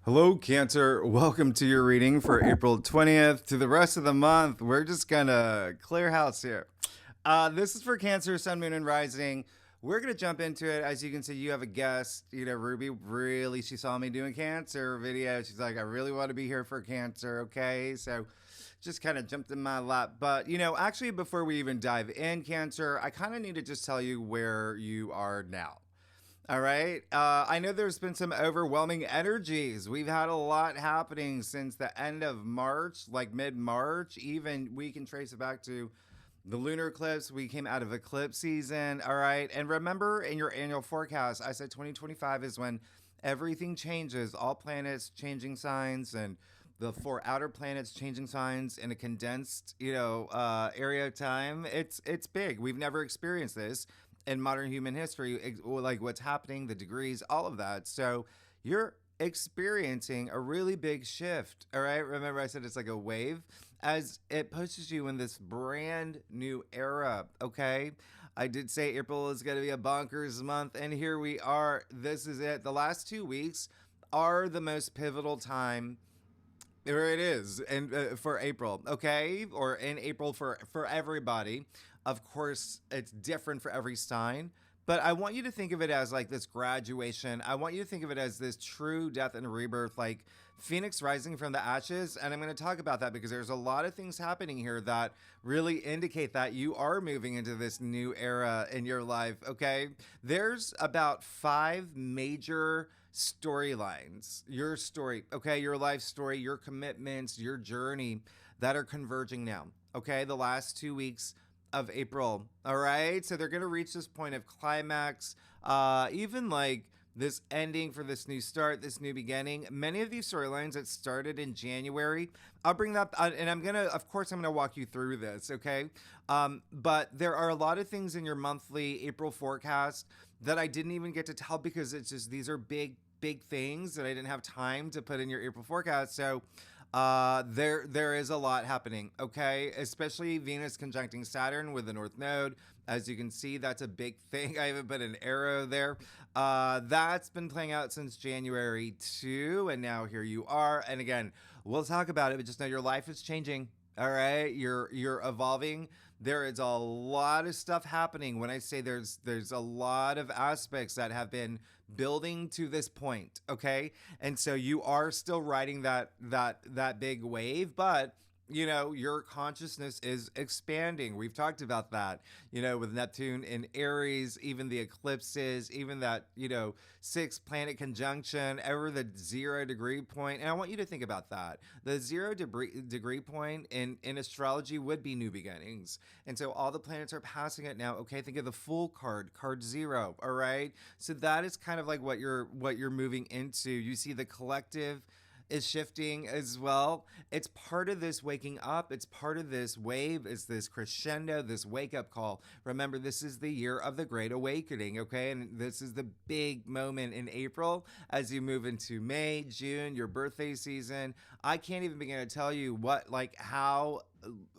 Hello, Cancer. Welcome to your reading for April 20th to the rest of the month. We're just gonna clear house here. This is for Cancer, Sun, Moon, and Rising. We're gonna jump into it. As you can see, you have a guest. Ruby really, she saw me doing Cancer video. She's like, I really want to be here for Cancer, okay? So just kind of jumped in my lap. But, actually, before we even dive in, Cancer, I kind of need to just tell you where you are now. All right. I know there's been some overwhelming energies. We've had a lot happening since the end of March, like mid March. Even we can trace it back to the lunar eclipse. We came out of eclipse season. All right. And remember in your annual forecast, I said 2025 is when everything changes, all planets changing signs and the four outer planets changing signs in a condensed, area of time. It's big. We've never experienced this in modern human history, like what's happening, the degrees, all of that. So you're experiencing a really big shift. All right. Remember, I said it's like a wave as it pushes you in this brand new era. Okay. I did say April is going to be a bonkers month, and here we are. This is it. The last 2 weeks are the most pivotal time. There it is, and for April, okay, or in April for everybody. Of course, it's different for every sign, but I want you to think of it as like this graduation. I want you to think of it as this true death and rebirth, like Phoenix rising from the ashes. And I'm going to talk about that because there's a lot of things happening here that really indicate that you are moving into this new era in your life. Okay, there's about 5 major storylines, your story, okay, your life story, your commitments, your journey that are converging now. Okay, the last 2 weeks of April. All right. So they're going to reach this point of climax, even like this ending for this new start, this new beginning. Many of these storylines that started in January, I'll bring that, and of course, I'm going to walk you through this. Okay. But there are a lot of things in your monthly April forecast that I didn't even get to tell because it's just, these are big things that I didn't have time to put in your April forecast. So, there is a lot happening, okay? Especially Venus conjuncting Saturn with the North Node. As you can see, that's a big thing. I haven't put an arrow there. That's been playing out since January 2, and now here you are. And again, we'll talk about it, but just know your life is changing. All right, you're evolving. There is a lot of stuff happening. When I say there's a lot of aspects that have been building to this point, okay? And so you are still riding that big wave, but your consciousness is expanding. We've talked about that, with Neptune in Aries, even the eclipses, even that, 6 planet conjunction over the 0 degree point. And I want you to think about that. The 0 degree point in astrology would be new beginnings. And so all the planets are passing it now. Okay, think of the Fool card 0. All right. So that is kind of like what you're moving into. You see the collective is shifting as well. It's part of this waking up. It's part of this wave. It's this crescendo, this wake up call. Remember, this is the year of the Great Awakening, okay? And this is the big moment in April as you move into May, June, your birthday season. I can't even begin to tell you how.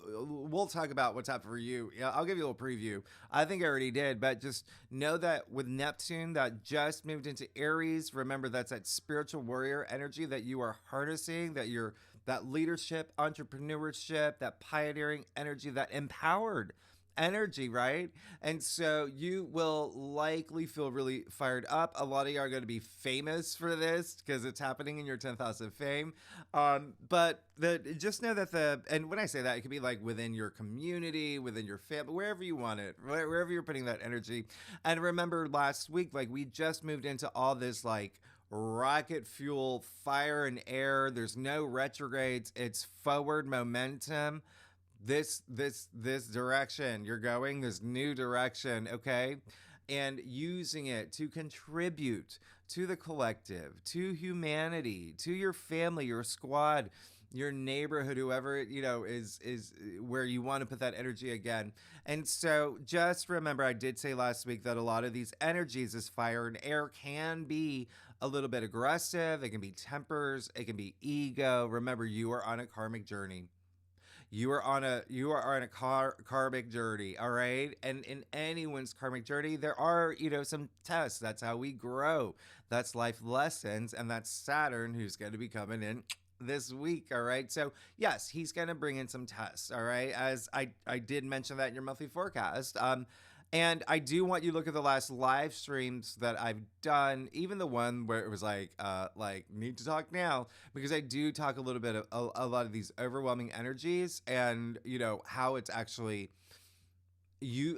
We'll talk about what's happened for you. Yeah, I'll give you a little preview. I think I already did, but just know that with Neptune that just moved into Aries, remember that's that spiritual warrior energy that you are harnessing, that leadership, entrepreneurship, that pioneering energy, that empowered energy, right? And so you will likely feel really fired up. A lot of you are going to be famous for this because it's happening in your 10th house of fame. But just know that and when I say that, it could be like within your community, within your family, wherever you want it, wherever you're putting that energy. And remember last week, like we just moved into all this like rocket fuel, fire and air. There's no retrogrades. It's forward momentum. This direction you're going, this new direction, okay? And using it to contribute to the collective, to humanity, to your family, your squad, your neighborhood, whoever is where you want to put that energy again. And so just remember, I did say last week that a lot of these energies, this fire and air, can be a little bit aggressive. It can be tempers, it can be ego. Remember, you are on a karmic journey. you are on a karmic journey, all right? And in anyone's karmic journey, there are, some tests. That's how we grow. That's life lessons, and that's Saturn who's going to be coming in this week, all right? So yes, he's going to bring in some tests, all right? As I did mention that in your monthly forecast. And I do want you to look at the last live streams that I've done, even the one where it was like need to talk now, because I do talk a little bit of a lot of these overwhelming energies, and how it's actually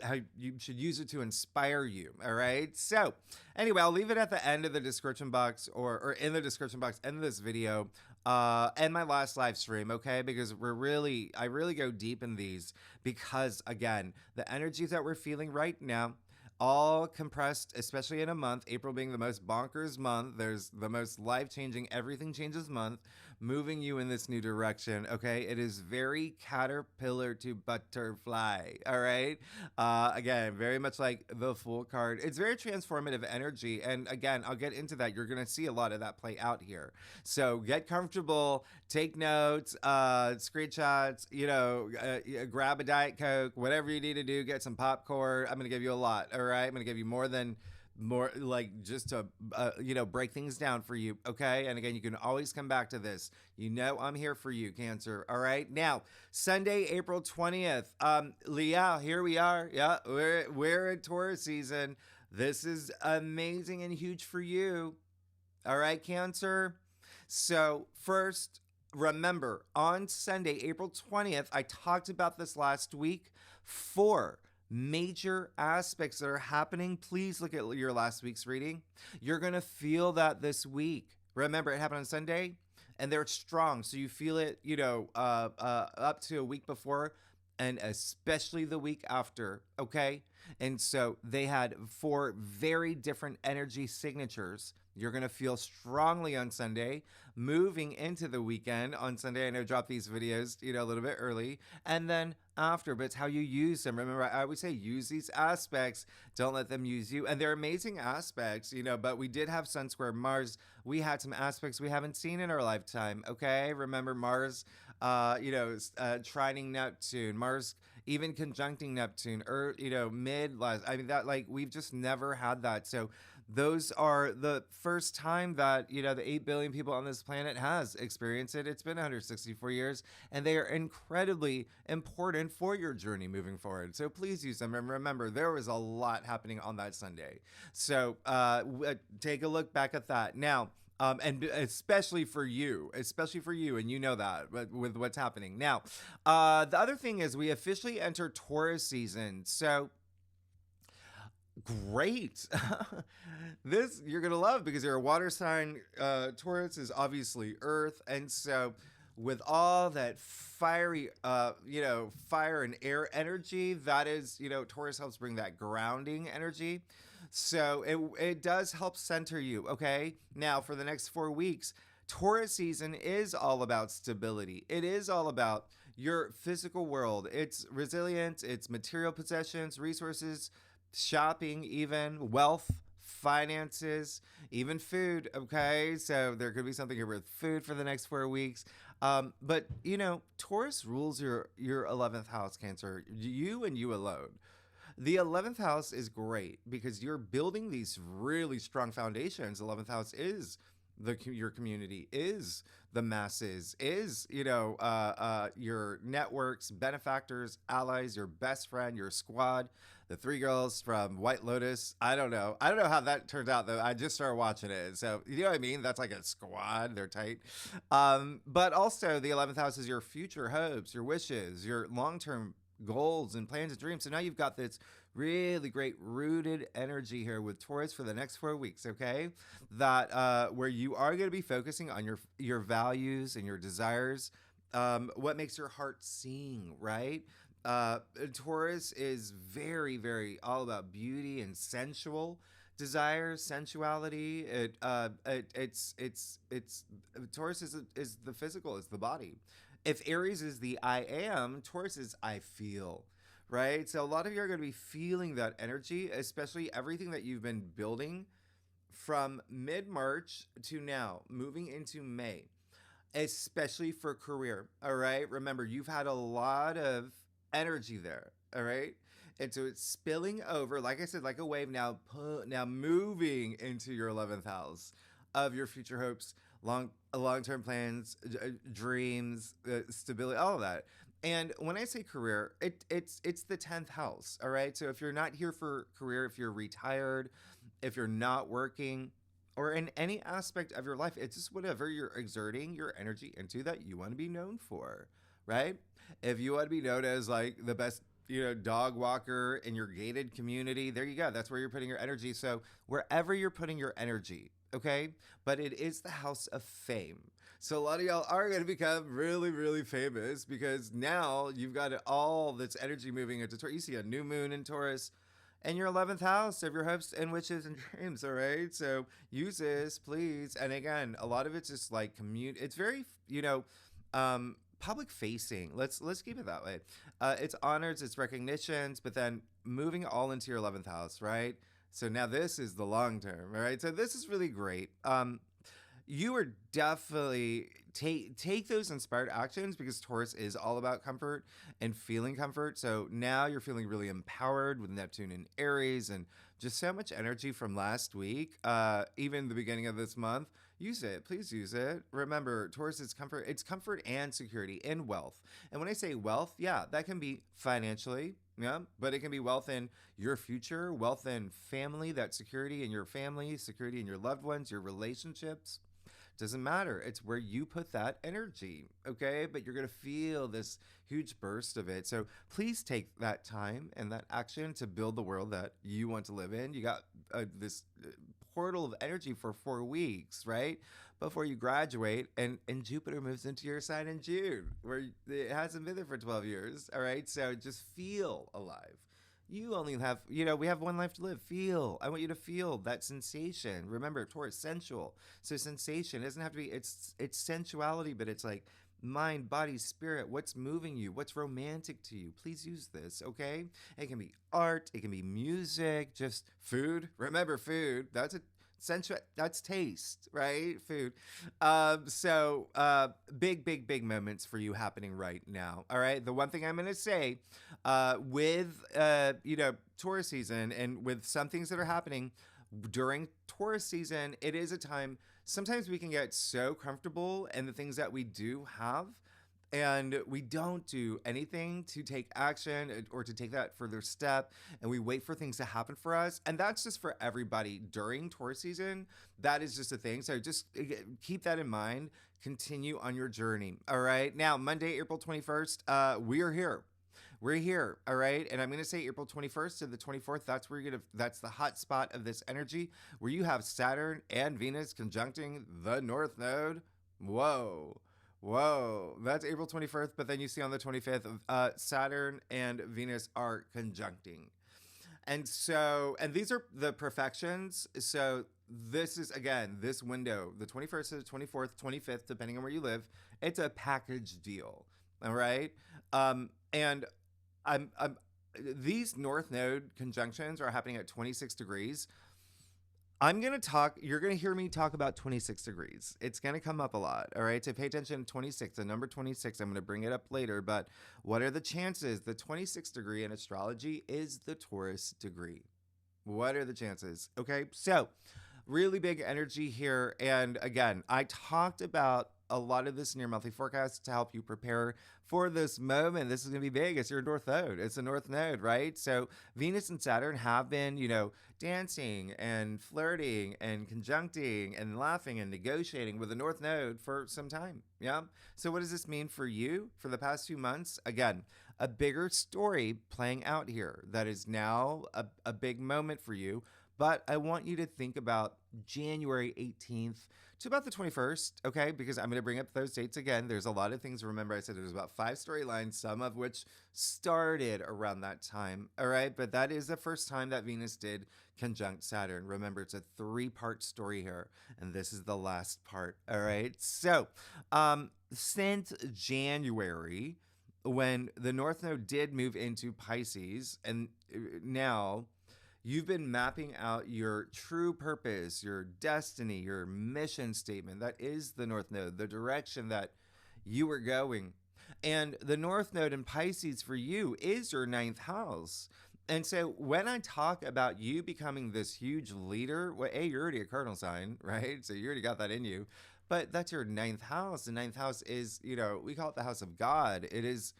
how you should use it to inspire you. All right. So anyway, I'll leave it at the end of the description box, or in the description box in this video, and my last live stream. Okay. Because I really go deep in these, because again, the energies that we're feeling right now, all compressed, especially in a month, April being the most bonkers month. There's the most life-changing, everything changes month, moving you in this new direction. Okay. It is very caterpillar to butterfly. All right. Again, very much like the Fool card. It's very transformative energy. And again, I'll get into that. You're going to see a lot of that play out here. So get comfortable, take notes, screenshots, grab a Diet Coke, whatever you need to do, get some popcorn. I'm going to give you a lot. All right. I'm going to give you more like just to break things down for you. Okay. And again, you can always come back to this. I'm here for you, Cancer. All right. Now, Sunday, April 20th. Leah, here we are. Yeah, we're in Taurus season. This is amazing and huge for you. All right, Cancer. So first, remember, on Sunday, April 20th, I talked about this last week. 4 major aspects that are happening. Please look at your last week's reading. You're going to feel that this week. Remember, it happened on Sunday, and they're strong. So you feel it, up to a week before, and especially the week after. Okay. And so they had 4 very different energy signatures. You're going to feel strongly on Sunday, moving into the weekend on Sunday. I know I dropped these videos, a little bit early, and then after, but it's how you use them. Remember, I always say use these aspects. Don't let them use you. And they're amazing aspects, but we did have Sun square Mars. We had some aspects we haven't seen in our lifetime. Okay. Remember Mars, trining Neptune, Mars even conjuncting Neptune, or, we've just never had that. So those are the first time that, the 8 billion people on this planet has experienced it. It's been 164 years, and they are incredibly important for your journey moving forward. So please use them. And remember, there was a lot happening on that Sunday. So take a look back at that. Now, and especially for you, and you know that with what's happening. Now, the other thing is we officially enter Taurus season. So great. This you're going to love, because you're a water sign. Taurus is obviously earth. And so with all that fiery, fire and air energy, that is, Taurus helps bring that grounding energy. So it does help center you. Okay. Now for the next 4 weeks, Taurus season is all about stability. It is all about your physical world. It's resilience. It's material possessions, resources, shopping, even wealth, finances, even food. Okay. So there could be something here with food for the next 4 weeks. But Taurus rules your 11th house, Cancer, you and you alone. The 11th house is great because you're building these really strong foundations. 11th house is your community, is the masses, is, your networks, benefactors, allies, your best friend, your squad, the 3 girls from White Lotus. I don't know how that turned out, though. I just started watching it. So, you know what I mean? That's like a squad. They're tight. But also the 11th house is your future hopes, your wishes, your long-term goals and plans and dreams. So now you've got this really great rooted energy here with Taurus for the next 4 weeks. Okay. That, where you are going to be focusing on your values and your desires. What makes your heart sing, right? Taurus is very, very all about beauty and sensual desires, sensuality. It's Taurus is the physical, is the body. If Aries is the I am, Taurus is I feel, right? So a lot of you are going to be feeling that energy, especially everything that you've been building from mid-March to now, moving into May. especially for career. All right. Remember, you've had a lot of energy there. All right. And so it's spilling over, like I said, like a wave now, now moving into your 11th house of your future hopes, long-term plans, dreams, stability, all of that. And when I say career, it's the 10th house. All right. So if you're not here for career, if you're retired, if you're not working, or in any aspect of your life, it's just whatever you're exerting your energy into that you want to be known for, right? If you want to be known as like the best, dog walker in your gated community, there you go. That's where you're putting your energy. So wherever you're putting your energy, okay? But it is the house of fame. So a lot of y'all are going to become really, really famous because now you've got all this energy moving into Taurus. You see a new moon in Taurus and your 11th house of your hopes and wishes and dreams. All right. So use this, please. And again, a lot of it's just like it's very, public facing. Let's keep it that way. It's honors, it's recognitions, but then moving all into your 11th house, right? So now this is the long term, all right? So this is really great. You are definitely take those inspired actions because Taurus is all about comfort and feeling comfort. So now you're feeling really empowered with Neptune and Aries and just so much energy from last week, even the beginning of this month. Use it. Please use it. Remember, Taurus is comfort. It's comfort and security and wealth. And when I say wealth, yeah, that can be financially, yeah, but it can be wealth in your future, wealth in family, that security in your family, security in your loved ones, your relationships. Doesn't matter. It's where you put that energy, okay? But you're going to feel this huge burst of it. So please take that time and that action to build the world that you want to live in. You got this portal of energy for 4 weeks, right? Before you graduate, and Jupiter moves into your sign in June, where it hasn't been there for 12 years, all right? So just feel alive. You only have, we have one life to live. Feel. I want you to feel that sensation. Remember, Taurus, sensual. So sensation doesn't have to be, it's sensuality, but it's like mind, body, spirit. What's moving you? What's romantic to you? Please use this, okay? It can be art. It can be music, just food. Remember, food. That's a sensual, that's taste, right? Food. Big moments for you happening right now. All right. The one thing I'm going to say, with, Taurus season and with some things that are happening during Taurus season, it is a time, sometimes we can get so comfortable in the things that we do have, and we don't do anything to take action or to take that further step, and we wait for things to happen for us. And that's just for everybody during Taurus season. That is just a thing. So just keep that in mind. Continue on your journey. All right. Now, Monday, April 21st, we are here. We're here, all right? And I'm going to say April 21st to the 24th, that's the hot spot of this energy where you have Saturn and Venus conjuncting the North Node. Whoa. That's April 21st, but then you see on the 25th, Saturn and Venus are conjuncting. And these are the perfections. So this is, again, this window, the 21st to the 24th, 25th, depending on where you live, it's a package deal, all right? And I'm these North Node conjunctions are happening at 26 degrees. You're going to hear me talk about 26 degrees. It's going to come up a lot. All right. So pay attention to 26, the number 26. I'm going to bring it up later. But what are the chances? The 26 degree in astrology is the Taurus degree. What are the chances? Okay. So really big energy here. And again, I talked about a lot of this in your monthly forecast to help you prepare for this moment. This is going to be big. It's your North Node. It's a North Node, right? So Venus and Saturn have been, dancing and flirting and conjuncting and laughing and negotiating with the North Node for some time. Yeah. So what does this mean for you for the past few months? Again, a bigger story playing out here that is now a big moment for you. But I want you to think about January 18th to about the 21st, okay? Because I'm going to bring up those dates again. There's a lot of things. Remember, I said there's about 5 storylines, some of which started around that time, all right? But that is the first time that Venus did conjunct Saturn. Remember, it's a 3-part story here, and this is the last part, all right? So, since January, when the North Node did move into Pisces, and now You've been mapping out your true purpose, your destiny, your mission statement. That is the North Node, the direction that you were going. And the North Node in Pisces for you is your ninth house. And so when I talk about you becoming this huge leader, well, A, you're already a cardinal sign, right? So you already got that in you. But that's your ninth house. The ninth house is, we call it the house of God. It's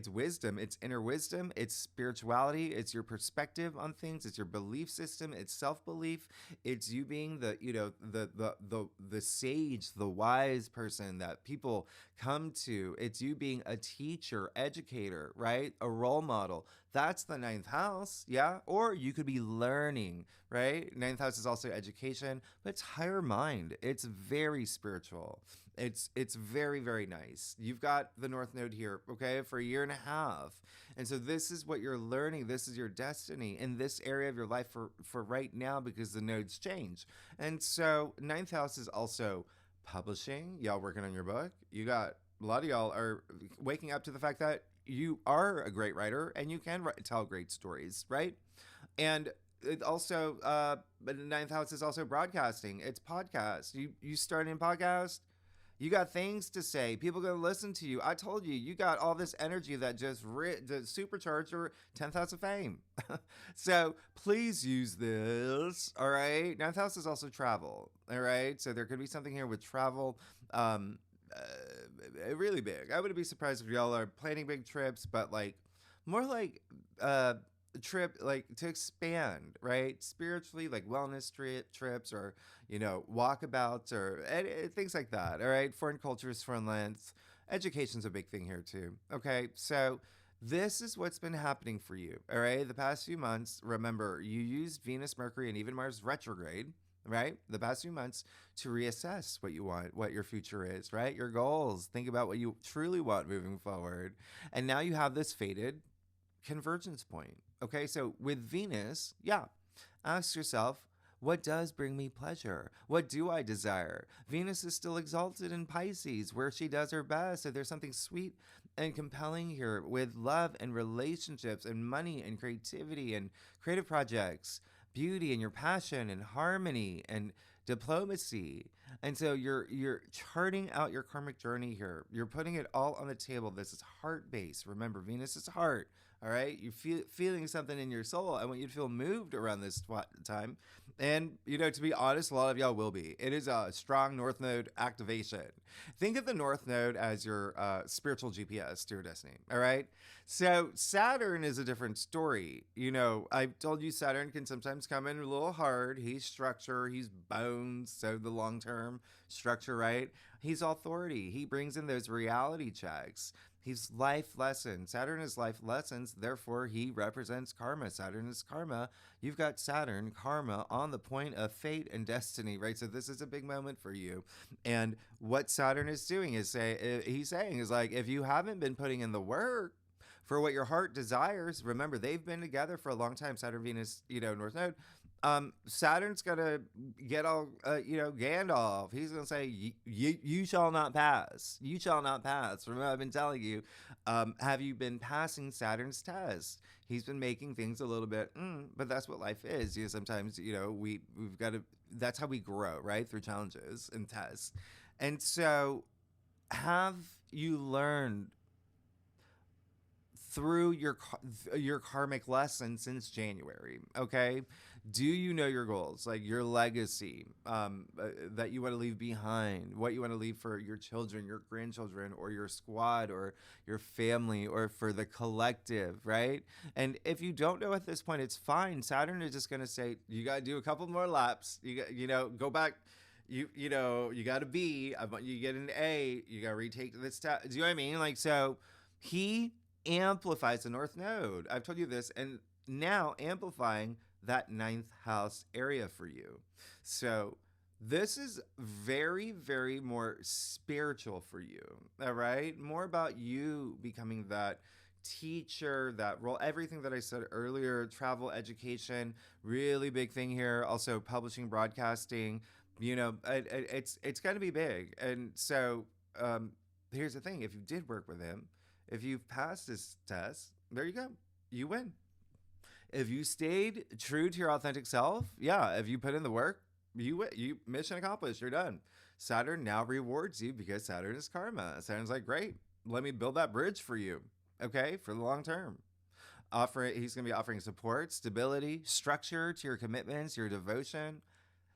wisdom, it's inner wisdom, it's spirituality, it's your perspective on things, it's your belief system, it's self-belief, it's you being the sage, the wise person that people come to. It's you being a teacher, educator, right? A role model. That's the ninth house, yeah? Or you could be learning, right? Ninth house is also education, but it's higher mind. It's very spiritual. It's very, very nice. You've got the North Node here, okay, for a year and a half. And so this is what you're learning. This is your destiny in this area of your life for right now, because the nodes change. And so ninth house is also publishing. Y'all working on your book. You got a lot of y'all are waking up to the fact that you are a great writer and you can tell great stories, right? And it also, but the ninth house is also broadcasting. It's podcast. You start in podcast. You got things to say. People are going to listen to you. I told you, you got all this energy that just supercharged your 10th house of fame. So please use this. All right. Ninth house is also travel. All right. So there could be something here with travel. Really big. I wouldn't be surprised if y'all are planning big trips, but like more like trip like to expand, right? Spiritually, like wellness trips or walkabouts or things like that. All right, foreign cultures, foreign lands. Education's a big thing here too. Okay, so this is what's been happening for you. All right, the past few months. Remember, you used Venus, Mercury, and even Mars retrograde, right? The past few months to reassess what you want, what your future is, right? Your goals. Think about what you truly want moving forward. And now you have this faded convergence point. Okay, so with Venus, yeah, ask yourself, what does bring me pleasure? What do I desire? Venus is still exalted in Pisces, where she does her best. So there's something sweet and compelling here with love and relationships and money and creativity and creative projects, beauty and your passion and harmony and diplomacy. And so you're charting out your karmic journey here. You're putting it all on the table. This is heart-based. Remember, Venus is heart. All right, you feeling something in your soul. I want you to feel moved around this time. And, to be honest, a lot of y'all will be. It is a strong North Node activation. Think of the North Node as your spiritual GPS to your destiny. All right. So Saturn is a different story. I told you Saturn can sometimes come in a little hard. He's structure, he's bones. So the long-term structure, right? He's authority. He brings in those reality checks. He's life lessons. Saturn is life lessons. Therefore, he represents karma. Saturn is karma. You've got Saturn, karma, on the point of fate and destiny, right? So this is a big moment for you. And what Saturn is doing is he's saying is like, if you haven't been putting in the work for what your heart desires, remember, they've been together for a long time, Saturn, Venus, North Node. Saturn's gonna get all, Gandalf. He's gonna say, "You shall not pass. You shall not pass." Remember, I've been telling you. Have you been passing Saturn's test? He's been making things a little bit, but that's what life is. Sometimes, we've got to. That's how we grow, right? Through challenges and tests. And so, have you learned through your karmic lesson since January? Okay, do you know your goals, like your legacy that you want to leave behind, what you want to leave for your children, your grandchildren, or your squad, or your family, or for the collective, right? And if you don't know at this point, it's fine. Saturn is just going to say, you got to do a couple more laps. You got, go back. You got a B. I want you to get an A. You got to retake this test. Do you know what I mean? Like, so he amplifies the North Node. I've told you this, and now amplifying that ninth house area for you. So this is very, very more spiritual for you. All right, more about you becoming that teacher, that role, everything that I said earlier. Travel, education, really big thing here. Also publishing, broadcasting. It's going to be big. And so here's the thing: if you did work with him, if you've passed this test, there you go. You win. If you stayed true to your authentic self, yeah, if you put in the work, you mission accomplished, you're done. Saturn now rewards you because Saturn is karma. Saturn's like, great, let me build that bridge for you, okay, for the long term. He's going to be offering support, stability, structure to your commitments, your devotion.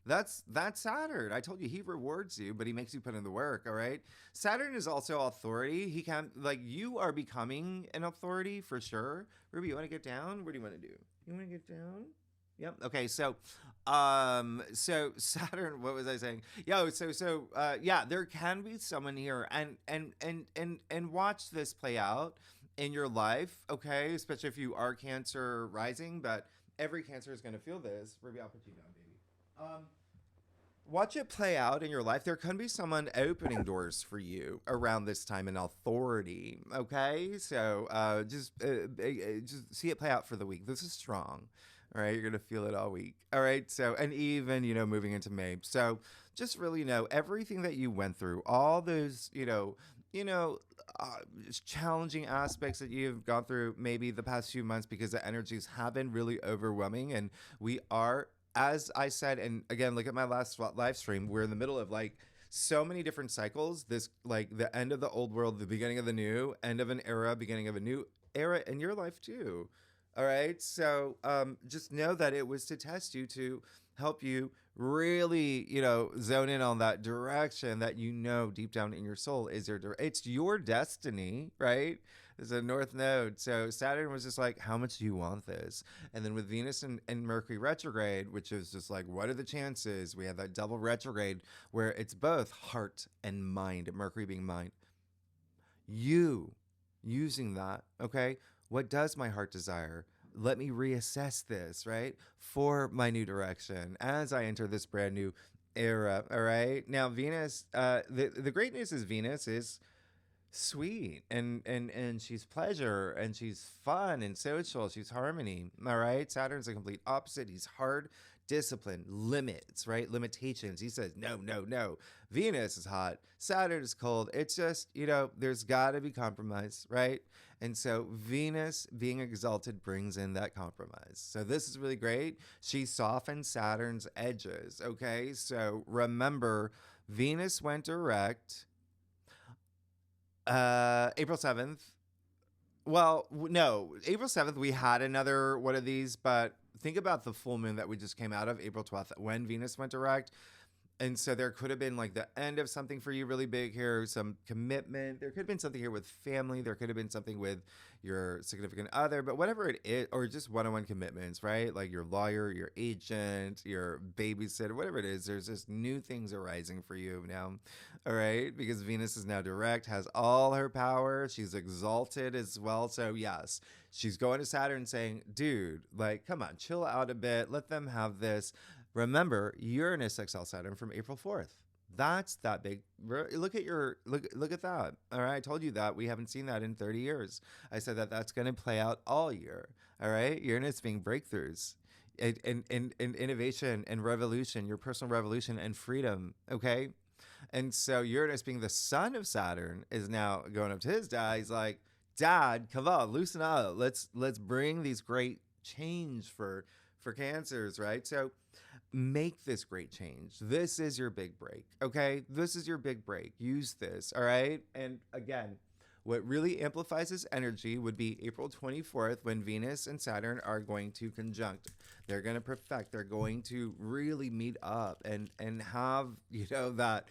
That's Saturn. I told you he rewards you, but he makes you put in the work. All right. Saturn is also authority. He can, like, you are becoming an authority for sure. Ruby, you want to get down? What do you want to do? You want to get down? Yep. Okay. So Saturn. What was I saying? Yeah. Yeah. There can be someone here, and watch this play out in your life. Okay, especially if you are Cancer rising, but every Cancer is going to feel this. Ruby, I'll put you down, baby. Watch it play out in your life. There can be someone opening doors for you around this time in authority. Okay, so just see it play out for the week. This is strong. All right, you're gonna feel it all week. All right, so and even moving into May. So just really know everything that you went through, all those challenging aspects that you've gone through maybe the past few months because the energies have been really overwhelming, and we are, as I said, and again, look at my last live stream, we're in the middle of like so many different cycles. This, like, the end of the old world, the beginning of the new, end of an era, beginning of a new era in your life too. All right. So just know that it was to test you, to help you really, zone in on that direction that deep down in your soul is it's your destiny, right? It's a North Node. So Saturn was just like, how much do you want this? And then with Venus and Mercury retrograde, which is just like, what are the chances? We have that double retrograde where it's both heart and mind, Mercury being mind. You using that, okay? What does my heart desire? Let me reassess this, right? For my new direction as I enter this brand new era, all right? Now, Venus, the great news is Venus is sweet and she's pleasure and she's fun and social. She's harmony, all right? Saturn's the complete opposite. He's hard, discipline, limits, right? Limitations. He says, no, no, no. Venus is hot. Saturn is cold. It's just, there's got to be compromise, right? And so Venus being exalted brings in that compromise. So this is really great. She softens Saturn's edges, okay? So remember, Venus went direct April 7th. Well, no, April 7th, we had another one of these, but think about the full moon that we just came out of, April 12th, when Venus went direct. And so there could have been like the end of something for you really big here, some commitment. There could have been something here with family. There could have been something with your significant other, but whatever it is, or just one-on-one commitments, right? Like your lawyer, your agent, your babysitter, whatever it is, there's just new things arising for you now. All right. Because Venus is now direct, has all her power. She's exalted as well. So yes, she's going to Saturn saying, dude, like, come on, chill out a bit. Let them have this. Remember, Uranus exile Saturn from April 4th. That's that big. Look at that. All right, I told you that we haven't seen that in 30 years. I said that that's going to play out all year. All right, Uranus being breakthroughs, and innovation and revolution, your personal revolution and freedom. Okay, and so Uranus being the son of Saturn is now going up to his dad. He's like, Dad, come on, loosen up. Let's bring these great change for Cancers, right? So make this great change. This is your big break, okay? This is your big break. Use this, all right? And again, what really amplifies this energy would be April 24th when Venus and Saturn are going to conjunct. They're going to perfect. They're going to really meet up and have, that,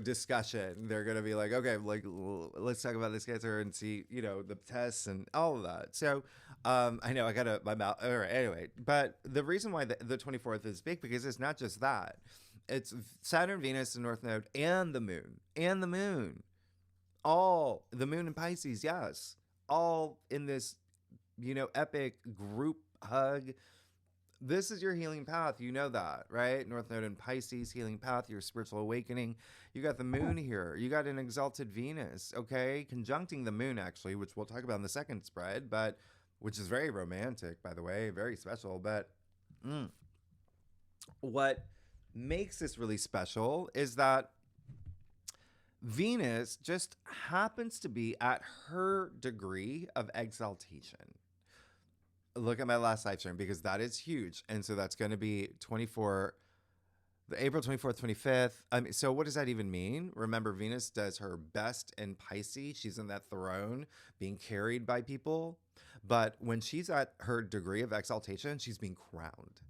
discussion. They're going to be like, okay, like, let's talk about this Cancer and see, the tests and all of that. So I know I got my mouth. All right, anyway, but the reason why the 24th is big because it's not just that. It's Saturn, Venus, the North Node, and the moon. All the moon in Pisces, yes, all in this, epic group hug. This is your healing path. You know that, right? North Node in Pisces, healing path, your spiritual awakening. You got the moon here. You got an exalted Venus, okay? Conjuncting the moon, actually, which we'll talk about in the second spread, but which is very romantic, by the way, very special. But what makes this really special is that Venus just happens to be at her degree of exaltation. look at my last live stream because that is huge. And so that's going to be 24, the April 24th, 25th. So what does that even mean? Remember, Venus does her best in Pisces. She's in that throne being carried by people. But when she's at her degree of exaltation, she's being crowned.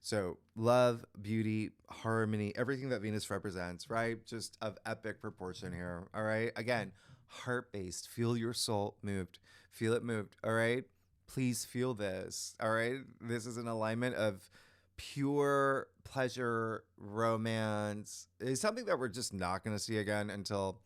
So love, beauty, harmony, everything that Venus represents, right? Just of epic proportion here. All right. Again, heart-based. Feel your soul moved. Feel it moved. All right. Please feel this. All right. This is an alignment of pure pleasure, romance. It's something that we're just not going to see again until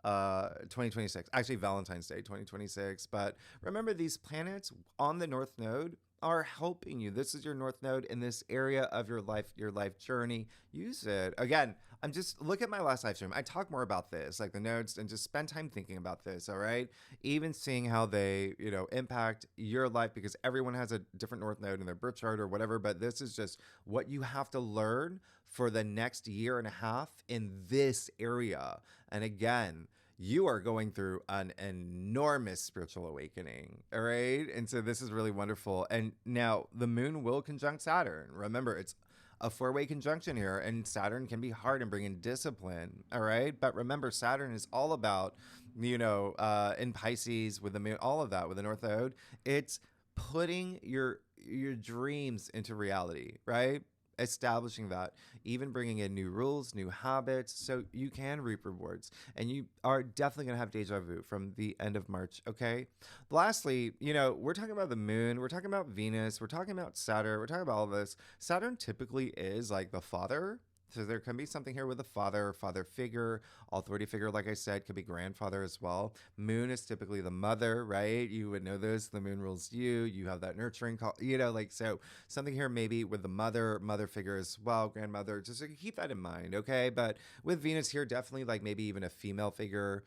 2026. Actually, Valentine's Day 2026. But remember, these planets on the North Node are helping you. This is your North Node in this area of your life journey. Use it. Again, I'm just look at my last live stream. I talk more about this, like the nodes, and just spend time thinking about this. All right. Even seeing how they, impact your life, because everyone has a different North Node in their birth chart or whatever. But this is just what you have to learn for the next year and a half in this area. And again, you are going through an enormous spiritual awakening, all right? And so this is really wonderful. And now the moon will conjunct Saturn. Remember, it's a four-way conjunction here, and Saturn can be hard and bring in discipline, all right? But remember, Saturn is all about, in Pisces with the moon, all of that with the North Node. It's putting your dreams into reality, right? Establishing that, even bringing in new rules, new habits, so you can reap rewards. And you are definitely going to have deja vu from the end of March, okay? Lastly, we're talking about the moon, we're talking about Venus, we're talking about Saturn, we're talking about all of this. Saturn typically is like the father. So there can be something here with a father figure, authority figure, like I said, could be grandfather as well. Moon is typically the mother, right? You would know this. The moon rules you. You have that nurturing call, so something here maybe with the mother figure as well, grandmother. Just keep that in mind, okay? But with Venus here, definitely like maybe even a female figure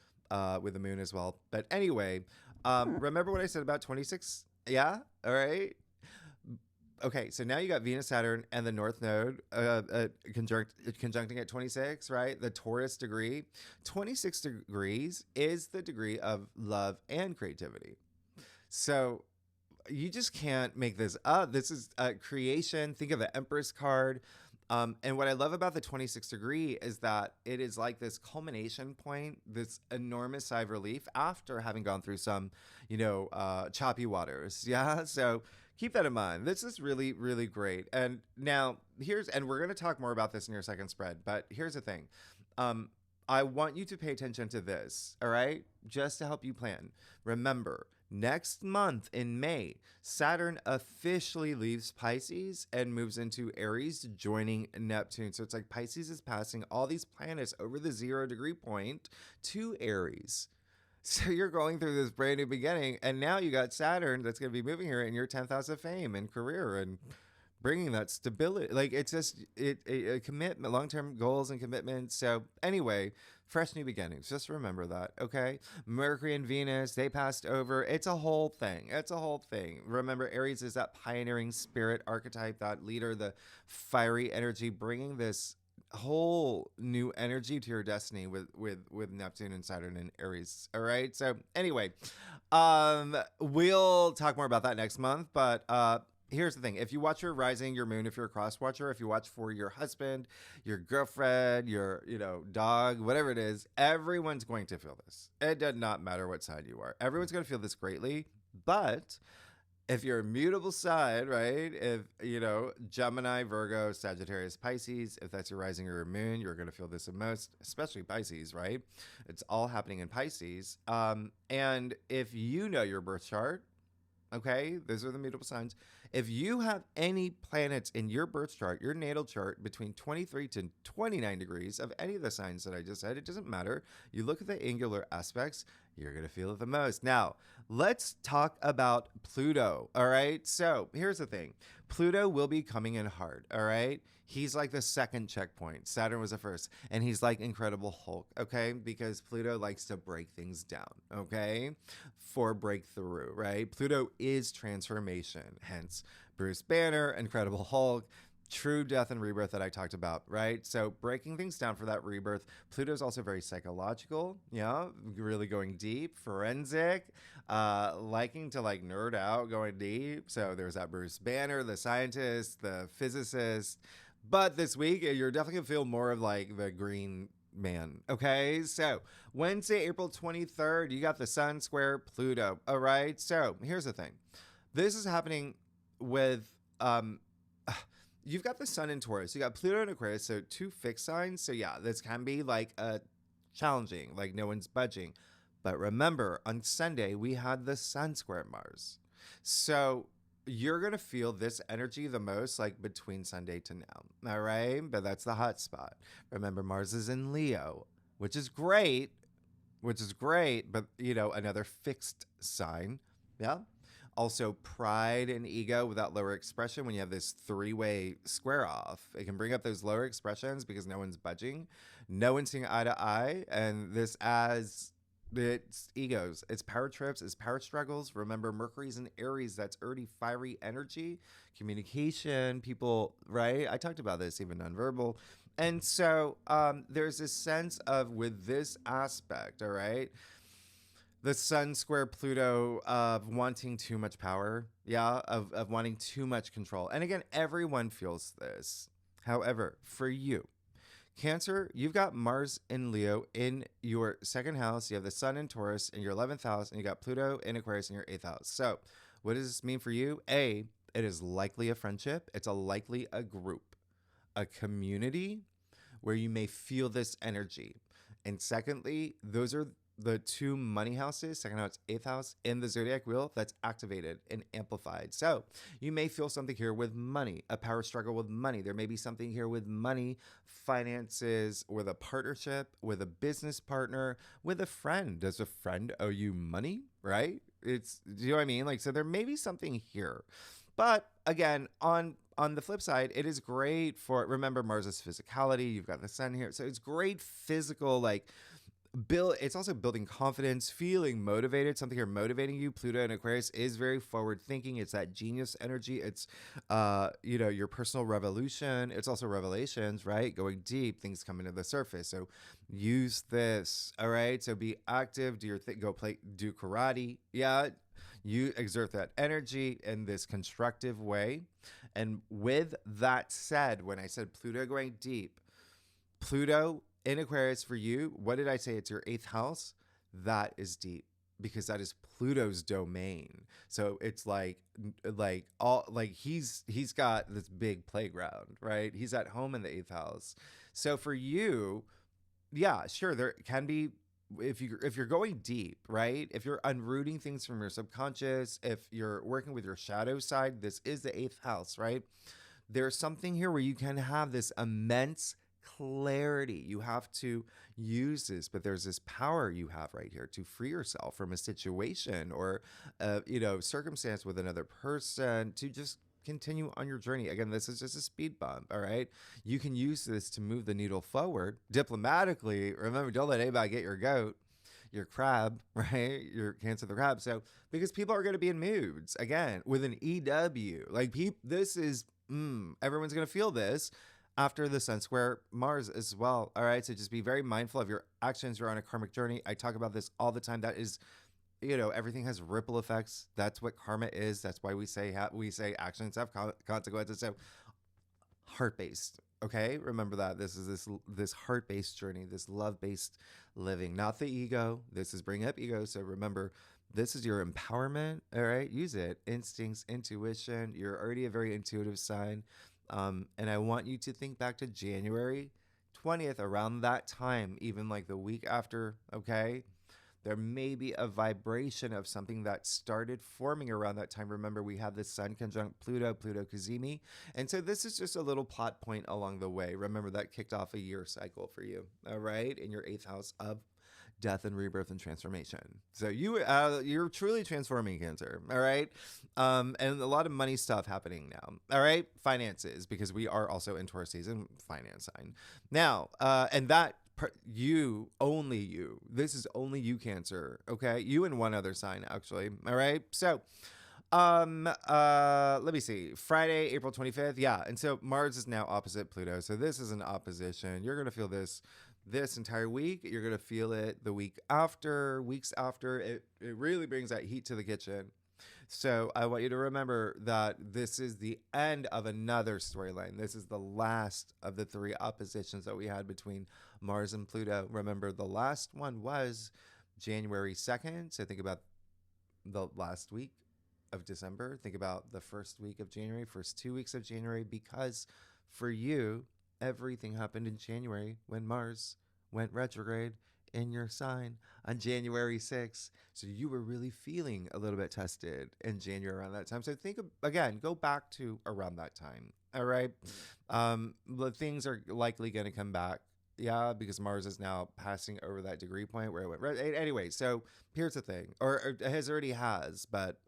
with the moon as well. But anyway, remember what I said about 26? Yeah? All right. Okay, so now you got Venus, Saturn, and the North Node conjuncting at 26, right? The Taurus degree. 26 degrees is the degree of love and creativity. So you just can't make this up. This is creation. Think of the Empress card. And what I love about the 26 degree is that it is like this culmination point, this enormous sigh of relief after having gone through some, choppy waters. Yeah. So keep that in mind. This is really, really great. And now and we're going to talk more about this in your second spread, but here's the thing. I want you to pay attention to this. All right. Just to help you plan. Remember, next month in May, Saturn officially leaves Pisces and moves into Aries, joining Neptune. So it's like Pisces is passing all these planets over the 0 degree point to Aries. So you're going through this brand new beginning, and now you got Saturn that's going to be moving here in your 10th house of fame and career and bringing that stability. Like it's just a commitment, long-term goals and commitments. So anyway, fresh new beginnings. Just remember that, okay? Mercury and Venus, they passed over. It's a whole thing. It's a whole thing. Remember, Aries is that pioneering spirit archetype, that leader, the fiery energy, bringing this whole new energy to your destiny with Neptune and Saturn and Aries. All right. So anyway, we'll talk more about that next month. But here's the thing. If you watch your rising, your moon, if you're a cross watcher, if you watch for your husband, your girlfriend, your dog, whatever it is, everyone's going to feel this. It does not matter what side you are. Everyone's going to feel this greatly. But if you're a mutable side, right? If, Gemini, Virgo, Sagittarius, Pisces, if that's your rising or your moon, you're going to feel this the most, especially Pisces, right? It's all happening in Pisces. And if you know your birth chart, okay, those are the mutable signs. If you have any planets in your birth chart, your natal chart, between 23 to 29 degrees of any of the signs that I just said, it doesn't matter. You look at the angular aspects, you're going to feel it the most. Now, let's talk about Pluto, all right? So here's the thing. Pluto will be coming in hard, all right? He's like the second checkpoint. Saturn was the first. And he's like Incredible Hulk, okay? Because Pluto likes to break things down, okay? For breakthrough, right? Pluto is transformation. Hence, Bruce Banner, Incredible Hulk. true death and rebirth that I talked about, right? So breaking things down for that rebirth. Pluto's also very psychological, really going deep, forensic, liking to like nerd out, going deep. So there's that Bruce Banner, the scientist, the physicist. But this week, you're definitely gonna feel more of like the green man. Okay, so Wednesday, April 23rd, you got the Sun square Pluto. All right, so here's the thing. This is happening with you've got the Sun in Taurus, you got Pluto in Aquarius, so two fixed signs. So yeah, this can be like challenging, like no one's budging. But remember, on Sunday we had the Sun square Mars, so you're gonna feel this energy the most like between Sunday to now. All right, but that's the hot spot. Remember, Mars is in Leo, which is great, but another fixed sign. Yeah. Also, pride and ego without lower expression. When you have this three-way square off, it can bring up those lower expressions because no one's budging, no one's seeing eye to eye, and this as it's egos, it's power trips, it's power struggles. Remember, Mercury's in Aries, that's early, fiery energy, communication, people, right? I talked about this, even nonverbal. And so there's this sense of, with this aspect, all right, the Sun square Pluto, of wanting too much power, of wanting too much control. And again, everyone feels this. However, for you, Cancer, you've got Mars in Leo in your second house. You have the Sun in Taurus in your 11th house, and you got Pluto in Aquarius in your 8th house. So what does this mean for you? A, it is likely a friendship. It's likely a group, a community where you may feel this energy. And secondly, those are the two money houses, second house, 8th house, in the zodiac wheel that's activated and amplified. So you may feel something here with money, a power struggle with money. There may be something here with money, finances, with a partnership, with a business partner, with a friend. Does a friend owe you money, right? Do you know what I mean? Like, so there may be something here. But again, on the flip side, it is great for, remember, Mars is physicality. You've got the Sun here. So it's great physical, like, it's also building confidence, feeling motivated, something here motivating you. Pluto in Aquarius is very forward thinking. It's that genius energy. It's your personal revolution. It's also revelations, right? Going deep, things coming to the surface. So use this. All right, so be active, do your thing, do karate. You exert that energy in this constructive way. And with that said, when I said Pluto going deep, Pluto in Aquarius for you, what did I say? It's your 8th house. That is deep because that is Pluto's domain. So it's like he's got this big playground, right? He's at home in the 8th house. So for you, yeah, sure, there can be, if you're going deep, right? If you're unrooting things from your subconscious, if you're working with your shadow side, this is the 8th house, right? There's something here where you can have this immense clarity. You have to use this, but there's this power you have right here to free yourself from a situation or circumstance with another person to just continue on your journey. Again, this is just a speed bump. All right, you can use this to move the needle forward diplomatically. Remember, don't let anybody get your goat, your crab, right? Your Cancer the crab. So because people are going to be in moods, again, with an EW, like this is everyone's going to feel this after the Sun square Mars as well. All right, so just be very mindful of your actions. You're on a karmic journey. I talk about this all the time. That is, everything has ripple effects. That's what karma is. That's why we say actions have consequences. So heart-based. Okay, remember that this is this heart-based journey, this love-based living, not the ego. This is bringing up ego. So remember, this is your empowerment. All right, use it. Instincts, intuition. You're already a very intuitive sign. And I want you to think back to January 20th, around that time, even like the week after, okay? There may be a vibration of something that started forming around that time. Remember, we have the Sun conjunct Pluto, Pluto Cazimi. And so this is just a little plot point along the way. Remember, that kicked off a year cycle for you, all right? In your 8th house of death and rebirth and transformation. So you're truly transforming, Cancer. All right. And a lot of money stuff happening now. All right. Finances, because we are also in Taurus season, finance sign. Now, and that only you. This is only you, Cancer. Okay. You and one other sign, actually. All right. So Let me see. Friday, April 25th. Yeah. And so Mars is now opposite Pluto. So this is an opposition. You're going to feel this entire week. You're going to feel it the week after, weeks after. It really brings that heat to the kitchen. So I want you to remember that this is the end of another storyline. This is the last of the three oppositions that we had between Mars and Pluto. Remember, the last one was January 2nd. So think about the last week of December. Think about the first week of January, first 2 weeks of January, because for you, everything happened in January when Mars went retrograde in your sign on January 6th. So you were really feeling a little bit tested in January around that time. So think again, go back to around that time. All right. The things are likely going to come back. Yeah, because Mars is now passing over that degree point where it went. Anyway, so here's the thing, or it already has, but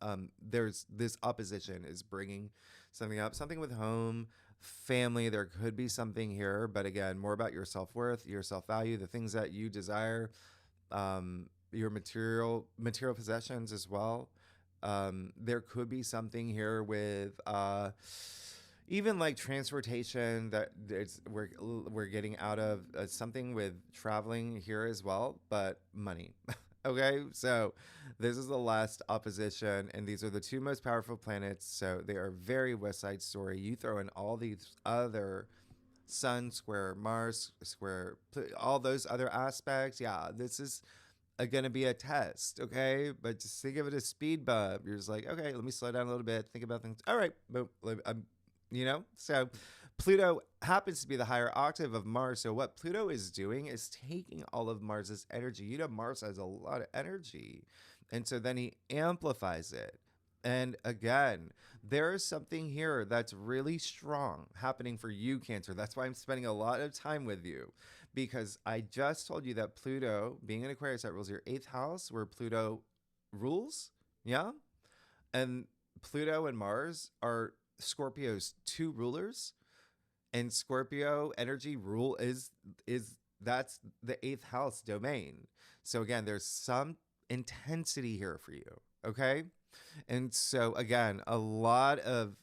there's this opposition is bringing something up, something with home, family. There could be something here, but again, more about your self-worth, your self-value, the things that you desire, your material possessions as well. There could be something here with even like transportation that we're getting out of something with traveling here as well, but money. Okay, so this is the last opposition, and these are the two most powerful planets, so they are very West Side Story. You throw in all these other Sun square Mars square, all those other aspects. Yeah, this is going to be a test, okay? But just think of it as speed bump. You're just like, okay, let me slow down a little bit, think about things. All right, boom, so Pluto happens to be the higher octave of Mars. So what Pluto is doing is taking all of Mars's energy. Mars has a lot of energy, and so then he amplifies it. And again, there is something here that's really strong happening for you, Cancer. That's why I'm spending a lot of time with you, because I just told you that Pluto, being an Aquarius, that rules your 8th house, where Pluto rules. Yeah. And Pluto and Mars are Scorpio's two rulers, and Scorpio energy rule is that's the 8th house domain. So again, there's some intensity here for you, okay? And so again, a lot of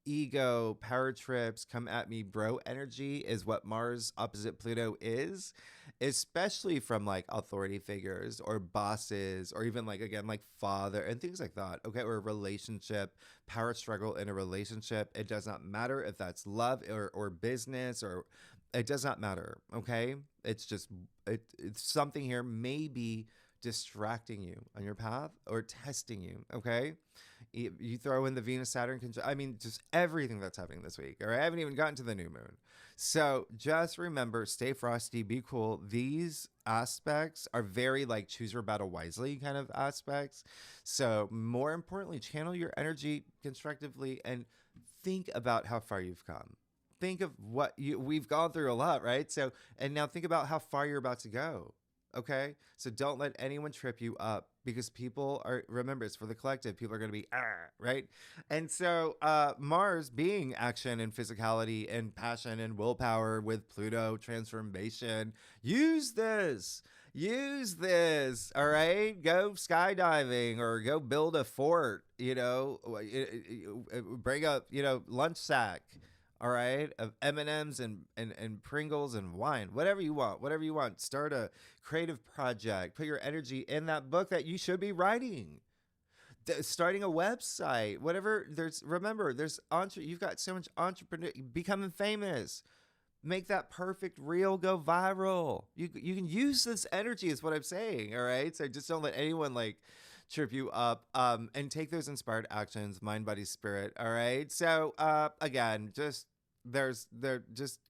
ego power trips, come at me bro energy is what Mars opposite Pluto is, especially from like authority figures or bosses, or even like, again, like father and things like that. Okay, or a relationship, power struggle in a relationship. It does not matter if that's love or business, or it does not matter. Okay, it's just it's something here maybe distracting you on your path or testing you. Okay, you throw in the Venus Saturn I mean, just everything that's happening this week. All right, I haven't even gotten to the new moon. So just remember, stay frosty, be cool. These aspects are very like choose your battle wisely kind of aspects. So more importantly, channel your energy constructively and think about how far you've come. Think of what we've gone through a lot, right? So, and now think about how far you're about to go. Okay, so don't let anyone trip you up, because people are, remember, it's for the collective. People are going to be right. And so Mars being action and physicality and passion and willpower with Pluto transformation, use this, all right? Go skydiving or go build a fort, bring up lunch sack, all right, of M&Ms and Pringles and wine, whatever you want. Start a creative project. Put your energy in that book that you should be writing. Starting a website, whatever. You've got so much entrepreneur, becoming famous. Make that perfect reel go viral. You can use this energy is what I'm saying, all right? So just don't let anyone like trip you up, and take those inspired actions, mind, body, spirit, all right? So again, just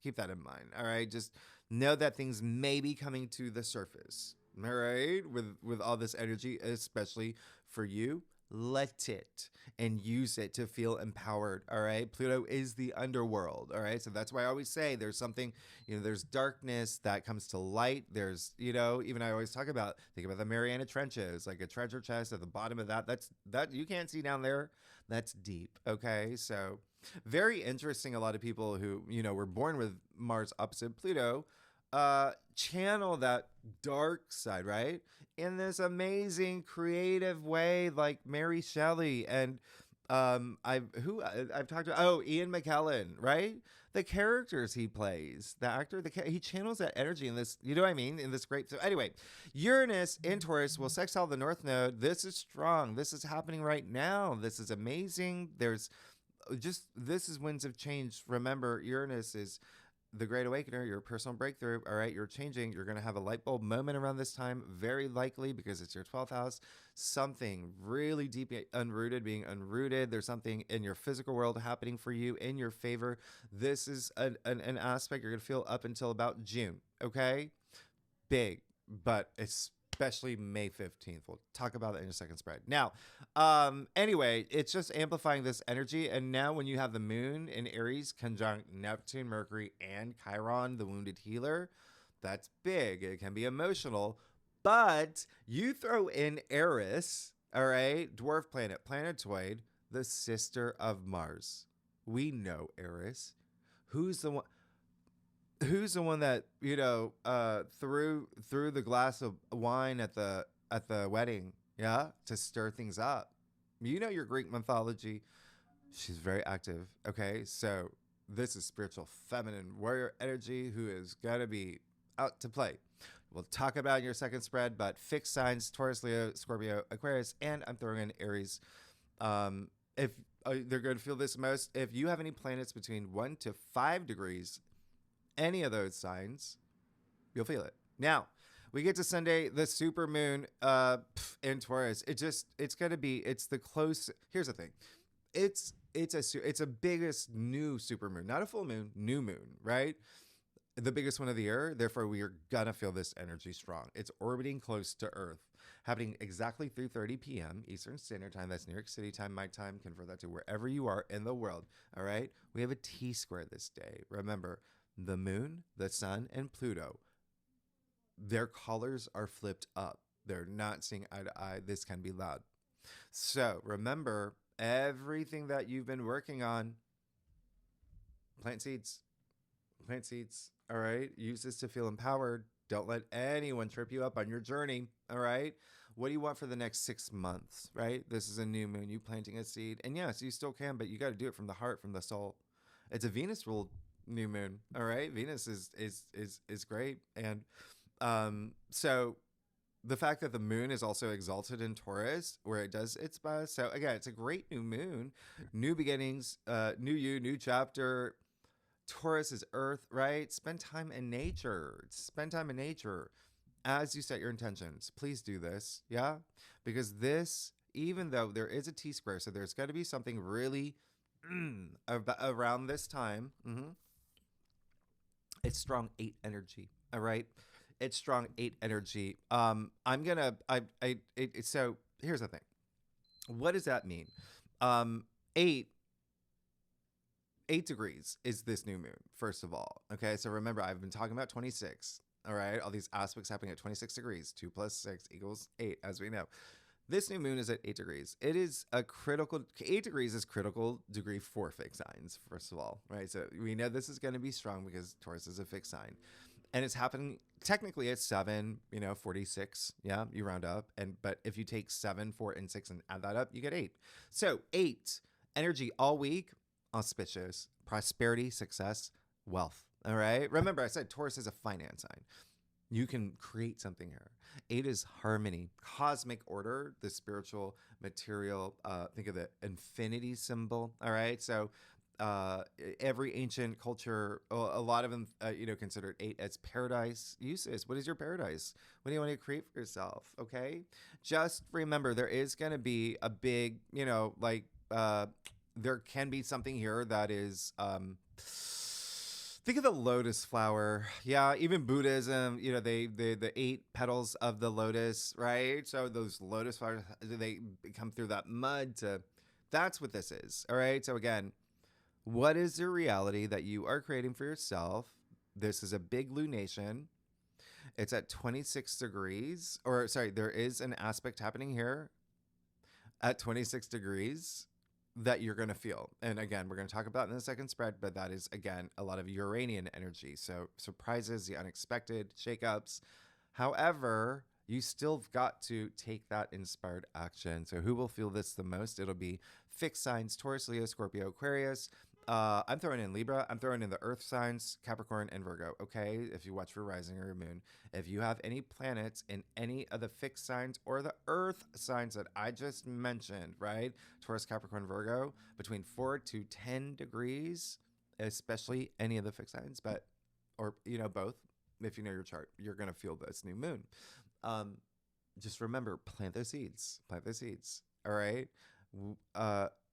keep that in mind, all right? Just know that things may be coming to the surface, all right? With all this energy, especially for you. Let it and use it to feel empowered, all right? Pluto is the underworld, all right? So that's why I always say there's something, there's darkness that comes to light. There's, even I always think about the Mariana Trenches, like a treasure chest at the bottom of that you can't see down there. That's deep, okay? So very interesting. A lot of people who, were born with Mars opposite Pluto, channel that dark side, right? In this amazing creative way, like Mary Shelley. And I've talked to, oh, Ian McKellen, right? The characters he plays, the actor, he channels that energy in this, you know what I mean, in this great. So anyway, Uranus in Taurus will sextile the North Node. This is strong. This is happening right now. This is amazing. This is winds of change. Remember, Uranus is the Great Awakener, your personal breakthrough. All right, you're changing. You're going to have a light bulb moment around this time, very likely because it's your 12th house. Something really deep unrooted, being unrooted. There's something in your physical world happening for you in your favor. This is an aspect you're going to feel up until about June. Okay, big, but especially May 15th. We'll talk about that in a second spread. Now, anyway, it's just amplifying this energy. And now when you have the moon in Aries conjunct Neptune, Mercury, and Chiron, the wounded healer, that's big. It can be emotional. But you throw in Eris, all right, dwarf planet, planetoid, the sister of Mars. We know Eris. Who's the one? Who's the one that threw the glass of wine at the wedding, yeah, to stir things up? You know your Greek mythology. She's very active. Okay, so this is spiritual feminine warrior energy who is gonna be out to play. We'll talk about in your second spread, but fixed signs: Taurus, Leo, Scorpio, Aquarius, and I'm throwing in Aries. If they're going to feel this most, if you have any planets between 1 to 5 degrees, any of those signs, you'll feel it. Now, we get to Sunday, the super moon in Taurus. It's going to be, it's the close. Here's the thing. It's a biggest new super moon, not a full moon, new moon, right? The biggest one of the year. Therefore, we are going to feel this energy strong. It's orbiting close to Earth, happening exactly 3:30 p.m. Eastern Standard Time. That's New York City time, my time. Convert that to wherever you are in the world. All right. We have a T-square this day. Remember, the moon, the sun, and Pluto, their colors are flipped up. They're not seeing eye to eye. This can be loud. So remember, everything that you've been working on, plant seeds. Plant seeds. All right. Use this to feel empowered. Don't let anyone trip you up on your journey. All right. What do you want for the next 6 months? Right. This is a new moon. You planting a seed. And yes, you still can, but you got to do it from the heart, from the soul. It's a Venus ruled new moon. All right. Venus is great. And so the fact that the moon is also exalted in Taurus, where it does its best. So again, it's a great new moon, new beginnings, new you, new chapter. Taurus is Earth, right? Spend time in nature. Spend time in nature as you set your intentions. Please do this, yeah? Because this, even though there is a T-square, so there's got to be something really around this time. It's strong 8 energy, all right? It's strong 8 energy. So here's the thing. What does that mean? 8 degrees is this new moon, first of all. Okay, so remember, I've been talking about 26. All right, all these aspects happening at 26 degrees. 2 plus 6 equals 8, as we know. This new moon is at 8 degrees. It is a critical, 8 degrees is critical degree for fixed signs, first of all, right? So we know this is going to be strong because Taurus is a fixed sign. And it's happening technically at 7, 46. Yeah, you round up. But if you take 7, 4, and 6 and add that up, you get 8. So 8 energy all week. Auspicious, prosperity, success, wealth. All right. Remember, I said Taurus is a finance sign. You can create something here. 8 is harmony, cosmic order, the spiritual material. Think of the infinity symbol. All right. So every ancient culture, a lot of them, considered 8 as paradise uses. What is your paradise? What do you want to create for yourself? Okay. Just remember, there is going to be a big, there can be something here that is, think of the lotus flower. Yeah, even Buddhism, the 8 petals of the lotus, right? So those lotus flowers, they come through that mud that's what this is. All right. So again, what is your reality that you are creating for yourself? This is a big lunation. It's at 26 degrees, there is an aspect happening here at 26 degrees. That you're going to feel. And again, we're going to talk about in the second spread, but that is, again, a lot of Uranian energy. So surprises, the unexpected, shakeups. However, you still got to take that inspired action. So who will feel this the most? It'll be fixed signs, Taurus, Leo, Scorpio, Aquarius. I'm throwing in Libra. I'm throwing in the earth signs, Capricorn and Virgo. Okay. If you watch for rising or moon, if you have any planets in any of the fixed signs or the earth signs that I just mentioned, right? Taurus, Capricorn, Virgo, between 4 to 10 degrees, especially any of the fixed signs, or both. If you know your chart, you're going to feel this new moon. Just remember, plant those seeds. All right.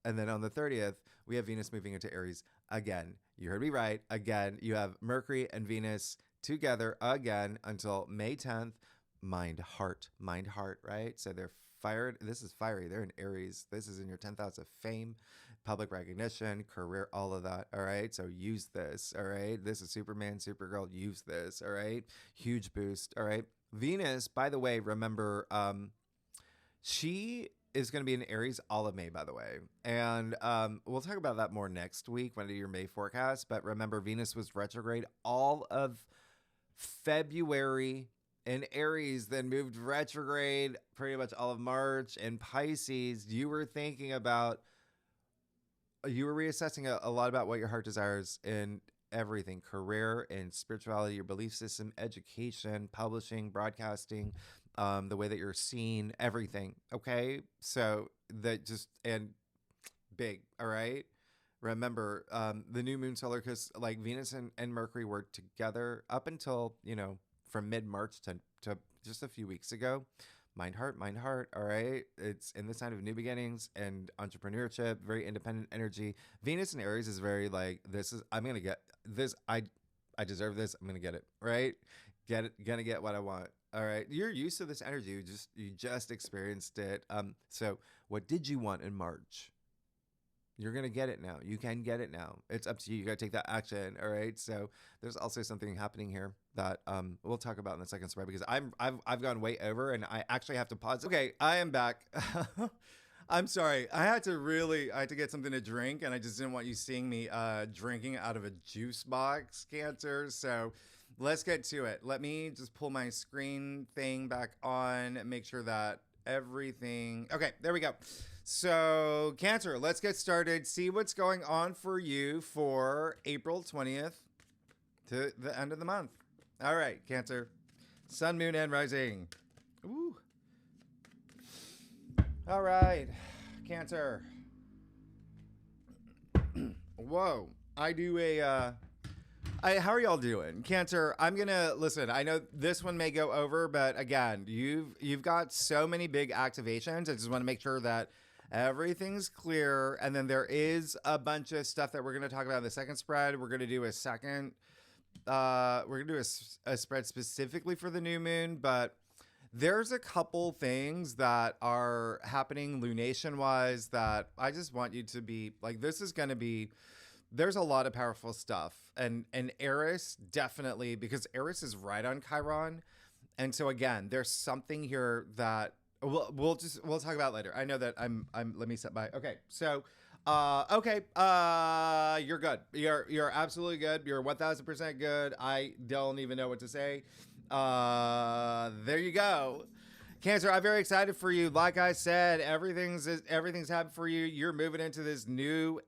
And then on the 30th, we have Venus moving into Aries again. You heard me right. Again, you have Mercury and Venus together again until May 10th. Mind, heart, right? So they're fired. This is fiery. They're in Aries. This is in your 10th house of fame, public recognition, career, all of that. All right. So use this. All right. This is Superman, Supergirl. Use this. All right. Huge boost. All right. Venus, by the way, remember, she is going to be in Aries all of May, by the way. And we'll talk about that more next week when I do your May forecast. But remember, Venus was retrograde all of February in Aries, then moved retrograde pretty much all of March. In Pisces, you were reassessing a lot about what your heart desires in everything, career and spirituality, your belief system, education, publishing, broadcasting, the way that you're seen, everything. Okay. So that just, and big. All right. Remember, the new moon solar, because like Venus and Mercury were together up until, from mid-March to just a few weeks ago. Mind, heart. All right. It's in the sign of new beginnings and entrepreneurship, very independent energy. Venus and Aries is very like, I'm going to get this. I deserve this. I'm going to get it. Right. Gonna get what I want. All right. You're used to this energy. You just experienced it. So what did you want in March? You're going to get it now. You can get it now. It's up to you. You got to take that action. All right. So there's also something happening here that we'll talk about in the second spread, because I've gone way over and I actually have to pause. Okay. I am back. I'm sorry. I had to get something to drink, and I just didn't want you seeing me drinking out of a juice box, Cancer. So let's get to it. Let me just pull my screen thing back on and make sure that everything. Okay. There we go. So, Cancer, let's get started. See what's going on for you for April 20th to the end of the month. All right, Cancer. Sun, moon, and rising. Ooh. All right, Cancer. Whoa. How are y'all doing? Cancer, I'm going to listen. I know this one may go over, but again, you've got so many big activations. I just want to make sure that everything's clear. And then there is a bunch of stuff that we're going to talk about in the second spread. We're going to do a spread specifically for the new moon, but there's a couple things that are happening lunation wise that I just want you to be like, there's a lot of powerful stuff, and Aries definitely, because Aries is right on Chiron. And so again, there's something here that we'll talk about later. I know that let me set by. Okay. So, you're good. You're absolutely good. You're 1000% good. I don't even know what to say. There you go. Cancer, I'm very excited for you. Like I said, everything's happened for you. You're moving into this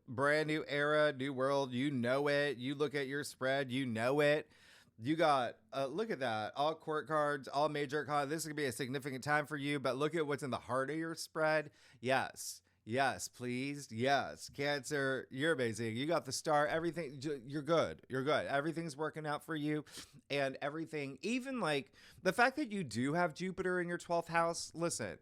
brand new era, new world. You know it. You look at your spread, you know it. You got, look at that. All court cards, all major cards. This is going to be a significant time for you, but look at what's in the heart of your spread. Yes, please. Yes. Cancer, you're amazing. You got the star, everything. You're good. Everything's working out for you, and everything, even like the fact that you do have Jupiter in your 12th house. Listen,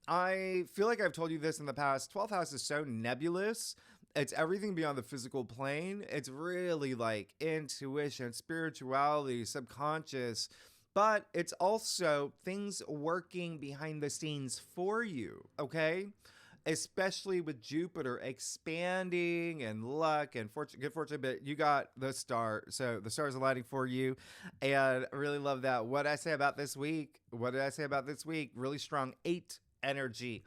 I feel like I've told you this in the past. 12th house is so nebulous. It's everything beyond the physical plane. It's really like intuition, spirituality, subconscious, but it's also things working behind the scenes for you, okay? Especially with Jupiter expanding and luck and fortune, good fortune, but you got the star. So the stars aligning for you, and I really love that. What did I say about this week? Really strong 8 energy.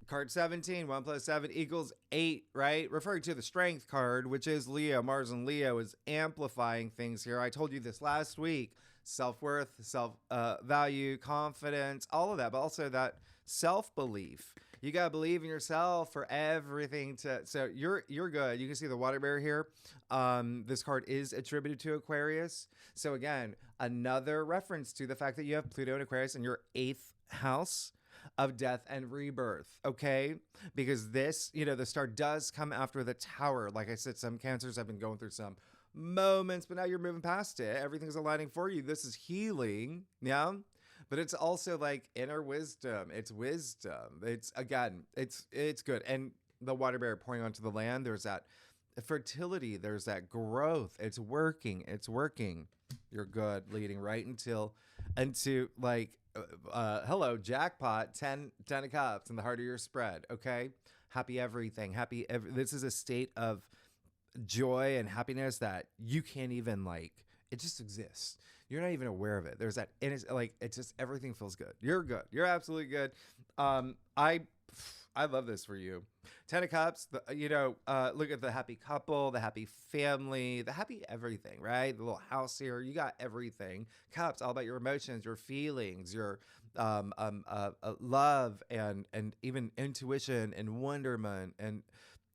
Card 17, 1 + 7 = 8, right? Referring to the strength card, which is Leo. Mars and Leo is amplifying things here. I told you this last week. self-worth, self-value, confidence, all of that, but also that self-belief. You got to believe in yourself for everything to, so you're good. You can see the water bear here. This card is attributed to Aquarius. So again, another reference to the fact that you have Pluto and Aquarius in your 8th house of death and rebirth, okay? Because this, the star does come after the Tower. Like I said, some Cancers have been going through some moments, but now you're moving past it. Everything's aligning for you. This is healing, yeah? But it's also like inner wisdom. It's wisdom. It's, again, it's good. And the water bear pouring onto the land, there's that fertility, there's that growth. It's working. You're good, leading right into like hello, jackpot, 10 of cups in the heart of your spread, okay? Happy everything. This is a state of joy and happiness that you can't even like, it just exists. You're not even aware of it. There's that, and it's like, it's just, everything feels good. You're good. You're absolutely good. I love this for you. 10 of Cups, look at the happy couple, the happy family, the happy everything, right? The little house here, you got everything. Cups, all about your emotions, your feelings, your love, and even intuition and wonderment and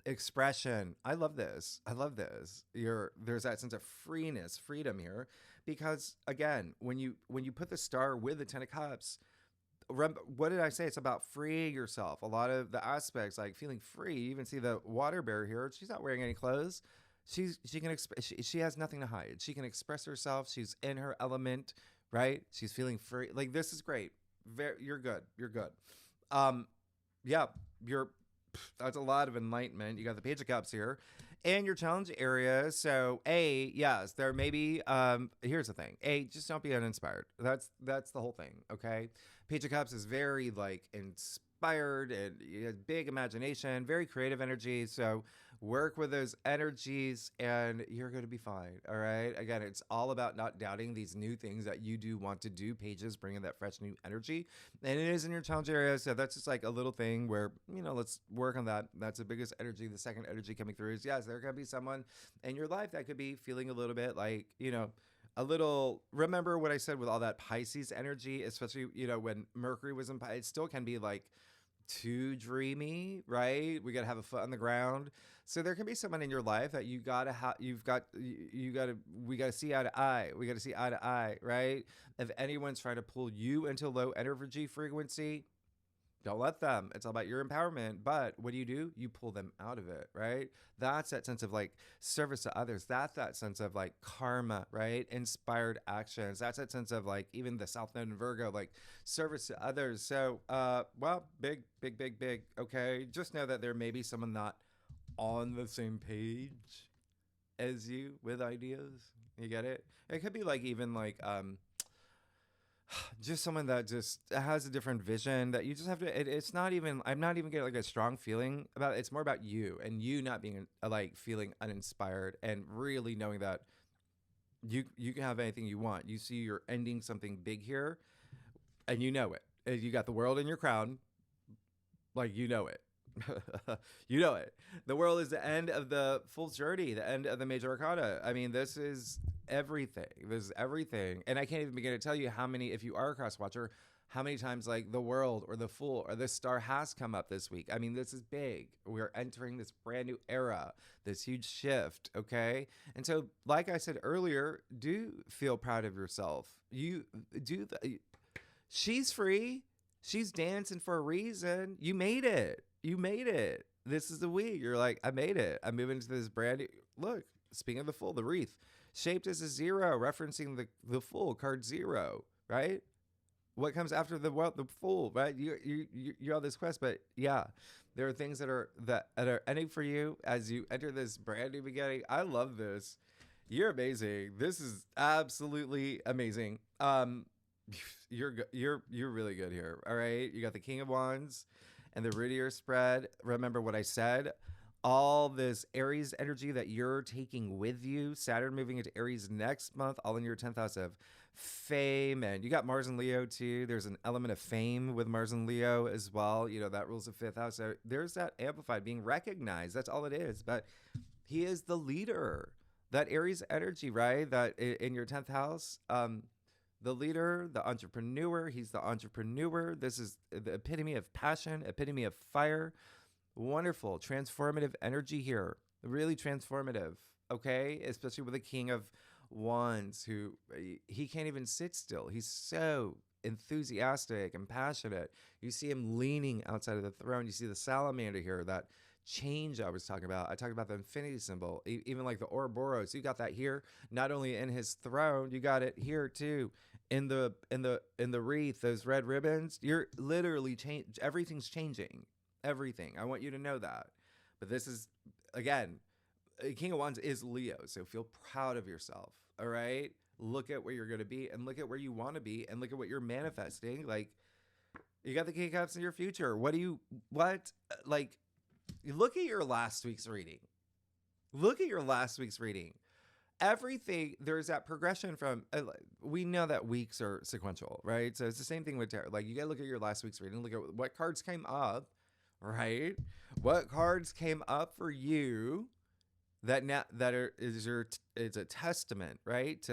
expression. I love this. There's that sense of freedom here, because again, when you put the star with the 10 of Cups, what did I say? It's about freeing yourself. A lot of the aspects, like feeling free. You even see the water bear here. She's not wearing any clothes. She has nothing to hide. She can express herself. She's in her element, right? She's feeling free. Like, this is great. You're good. Yeah, that's a lot of enlightenment. You got the Page of Cups here and your challenge area. So yes, there may be, here's the thing. Just don't be uninspired. That's the whole thing. Okay. Page of Cups is very like inspired and big imagination, very creative energy. So work with those energies and you're going to be fine. All right. Again, it's all about not doubting these new things that you do want to do. Pages bringing that fresh new energy, and it is in your challenge area. So that's just like a little thing where, let's work on that. That's the biggest energy. The second energy coming through is, yes, there could be someone in your life that could be feeling a little bit like, remember what I said with all that Pisces energy, especially, when Mercury was in Pisces, it still can be like too dreamy, right? We got to have a foot on the ground. So there can be someone in your life that we got to see eye to eye. We got to see eye to eye, right? If anyone's trying to pull you into low energy frequency, don't let them. It's all about your empowerment. But what do? You pull them out of it, right? That's that sense of like service to others. That's that sense of like karma, right? Inspired actions. That's that sense of like even the South Node in Virgo, like service to others. So, big. Okay. Just know that there may be someone not on the same page as you with ideas. You get it? It could be like even like, just someone that just has a different vision that you just have to, it's not even, I'm not even getting like a strong feeling about it. It's more about you and you not being like feeling uninspired and really knowing that you can have anything you want. You see you're ending something big here and you know it. And you got the world in your crown. Like, you know it. You know it. The world is the end of the Fool's Journey, the end of the Major Arcana. I mean, this is everything. And I can't even begin to tell you how many, if you are a cross watcher, how many times like the world or the Fool or the star has come up this week. I mean, this is big. We're entering this brand new era, this huge shift, okay? And so, like I said earlier, do feel proud of yourself. She's free. She's dancing for a reason. You made it. This is the week. You're like, I made it. I'm moving to this brand new, look, speaking of the Fool, the wreath, shaped as a 0, referencing the Fool, card 0, right? What comes after the Fool, right? You're on this quest, but yeah, there are things that are ending for you as you enter this brand new beginning. I love this. You're amazing. This is absolutely amazing. You're really good here. All right. You got the King of Wands and the root of your spread. Remember what I said. All this Aries energy that you're taking with you. Saturn moving into Aries next month, all in your 10th house of fame. And you got Mars and Leo too. There's an element of fame with Mars and Leo as well. That rules the 5th house. So there's that amplified, being recognized. That's all it is. But he is the leader. That Aries energy, right? That in your 10th house. the leader, the entrepreneur. He's the entrepreneur. This is the epitome of passion, epitome of fire. Wonderful, transformative energy here. Really transformative, okay? Especially with the King of Wands, who he can't even sit still. He's so enthusiastic and passionate. You see him leaning outside of the throne. You see the salamander here, that change I was talking about. I talked about the infinity symbol, even like the Ouroboros. You got that here, not only in his throne, you got it here too, in the wreath, those red ribbons. You're literally change. Everything's changing. Everything. I want you to know that. But this is, again, King of Wands is Leo, so feel proud of yourself. All right, look at where you're going to be, and look at where you want to be, and look at what you're manifesting. Like, you got the King of Cups in your future. Like, look at your last week's reading. Look at your last week's reading. Everything, there's that progression from, we know that weeks are sequential, right? So it's the same thing with tarot. Like, you got to look at your last week's reading, look at what cards came up, right? What cards came up for you is a testament, right?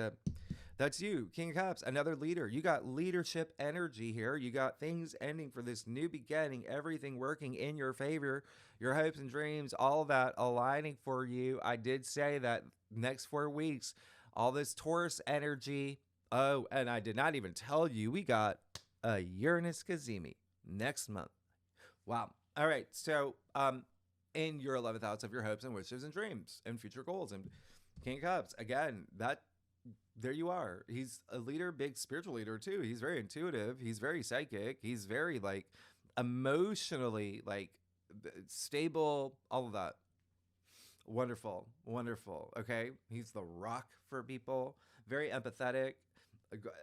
That's you, King of Cups, another leader. You got leadership energy here. You got things ending for this new beginning, everything working in your favor, your hopes and dreams, all that aligning for you. I did say that next 4 weeks, all this Taurus energy. Oh, and I did not even tell you, we got a Uranus Kazemi next month. Wow. All right. So, in your 11th house of your hopes and wishes and dreams and future goals, and King of Cups, again, there you are. He's a leader, big spiritual leader too. He's very intuitive. He's very psychic. He's very like emotionally like stable, all of that. Wonderful. Wonderful. Okay. He's the rock for people. Very empathetic,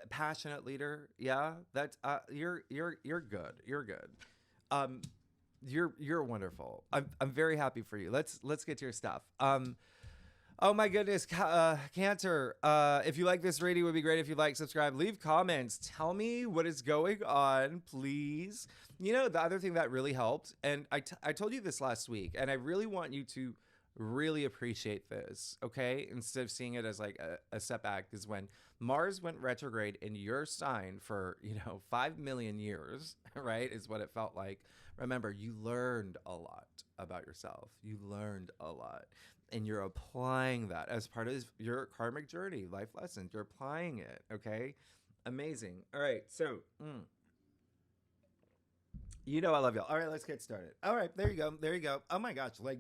passionate leader. Yeah. That's, you're good. You're good. You're wonderful. I'm very happy for you. Let's get to your stuff. Oh my goodness, Cancer. If you like this reading, it would be great if you like, subscribe, leave comments. Tell me what is going on, please. You know, the other thing that really helped, and I told you this last week, and I really want you to really appreciate this, okay? Instead of seeing it as like a setback, is when Mars went retrograde in your sign for, 5 million years, right? Is what it felt like. Remember, you learned a lot about yourself. You learned a lot. And you're applying that as part of your karmic journey, life lessons. You're applying it, okay? Amazing. All right, so, I love y'all. All right, let's get started. All right, there you go. There you go. Oh my gosh, like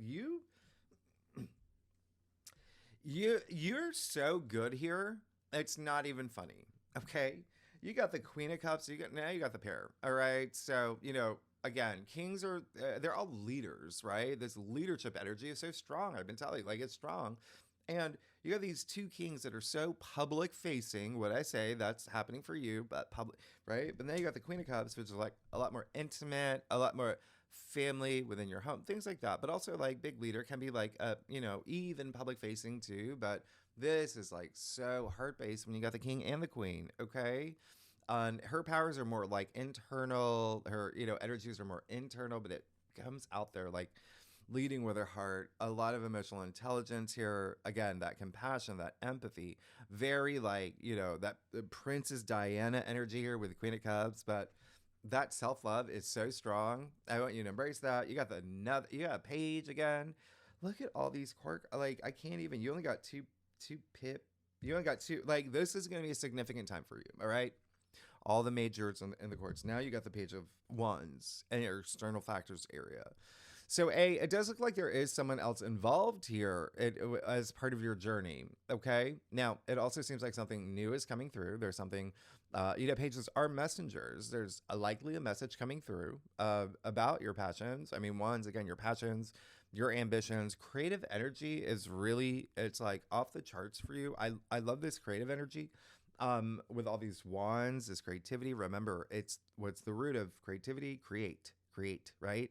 you're so good here. It's not even funny, okay? You got the Queen of Cups. Now you got the pair. All right, so, again, kings are, they're all leaders, right? This leadership energy is so strong. I've been telling you, like, it's strong. And you have these two kings that are so public facing. What I say, that's happening for you, but public, right? But then you got the Queen of Cups, which is like a lot more intimate, a lot more family within your home, things like that. But also like big leader can be like, even public facing too. But this is like so heart based when you got the king and the queen, okay? Her powers are more like internal. Her, energies are more internal, but it comes out there like leading with her heart. A lot of emotional intelligence here. Again, that compassion, that empathy. Very like, that Princess Diana energy here with the Queen of Cups. But that self-love is so strong. I want you to embrace that. You got you got a page again. Look at all these like, I can't even, you only got two pip. You only got two. Like, this is going to be a significant time for you. All right. All the majors in the courts. Now you got the Page of Wands and your external factors area. So it does look like there is someone else involved here as part of your journey. Okay. Now it also seems like something new is coming through. There's something, pages are messengers. There's likely a message coming through about your passions. I mean, Wands, again, your passions, your ambitions, creative energy is really, it's like off the charts for you. I love this creative energy. With all these wands, this creativity, remember, what's the root of creativity? Create, right?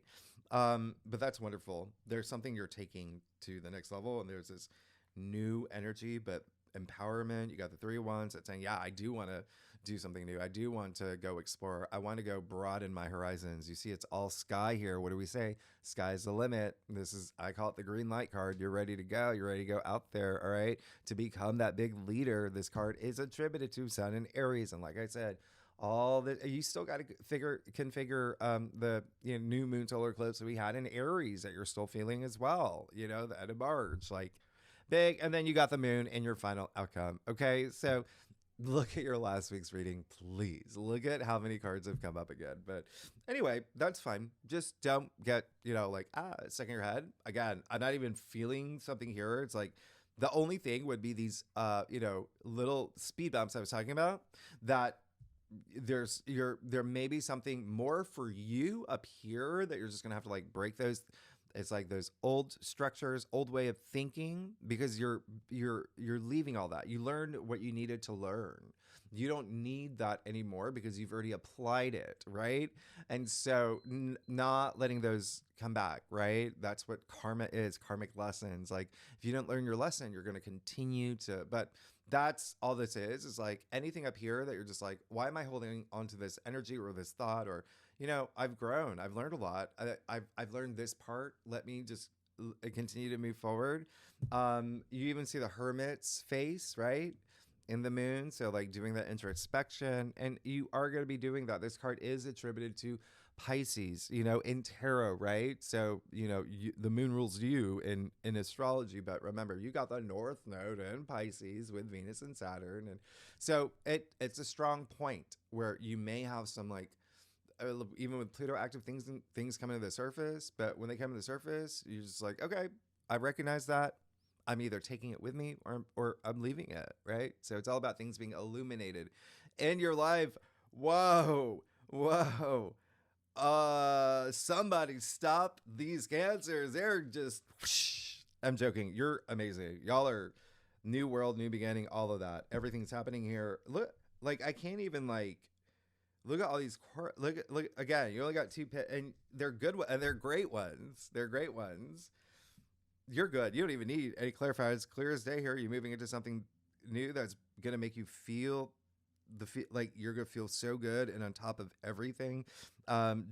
But that's wonderful. There's something you're taking to the next level, and there's this new energy, but empowerment. You got the 3 of Wands that's saying, yeah, I do want to do something new. I do want to go explore. I want to go broaden my horizons. You see, it's all sky here. What do we say? Sky's the limit. This is, I call it the green light card. You're ready to go. You're ready to go out there. All right. To become that big leader. This card is attributed to Sun and Aries. And like I said, all the, you still got to configure the new moon solar eclipse that we had in Aries that you're still feeling as well, that emerged like big. And then you got the moon in your final outcome. Okay. So look at your last week's reading, please. Look at how many cards have come up again. But anyway, that's fine. Just don't get, stuck in your head. Again, I'm not even feeling something here. It's like the only thing would be these, little speed bumps I was talking about that there may be something more for you up here that you're just going to have to like break those. It's like those old structures, old way of thinking, because you're leaving all that. You learned what you needed to learn. You don't need that anymore because you've already applied it, right? And so not letting those come back, right? That's what karma is, karmic lessons. Like if you don't learn your lesson, you're going to continue to, but that's all this is like anything up here that you're just like, why am I holding onto this energy or this thought? Or, I've grown, I've learned a lot. I've learned this part. Let me just continue to move forward. You even see the hermit's face, right? In the moon. So like doing that introspection, and you are going to be doing that. This card is attributed to Pisces, in tarot, right? So, the moon rules you in astrology, but remember, you got the North Node in Pisces with Venus and Saturn. And so it's a strong point where you may have some like, even with Pluto active things coming to the surface, but when they come to the surface, you're just like, okay, I recognize that. I'm either taking it with me or I'm leaving it, right? So it's all about things being illuminated in your life. Whoa. Somebody stop these cancers. They're just, whoosh. I'm joking. You're amazing. Y'all are new world, new beginning, all of that. Everything's happening here. Look, like I can't even like, look at all these, look again, you only got two and they're good. And they're great ones. They're great ones. You're good. You don't even need any clarifiers. Clear as day here. You're moving into something new that's going to make you feel like you're going to feel so good and on top of everything.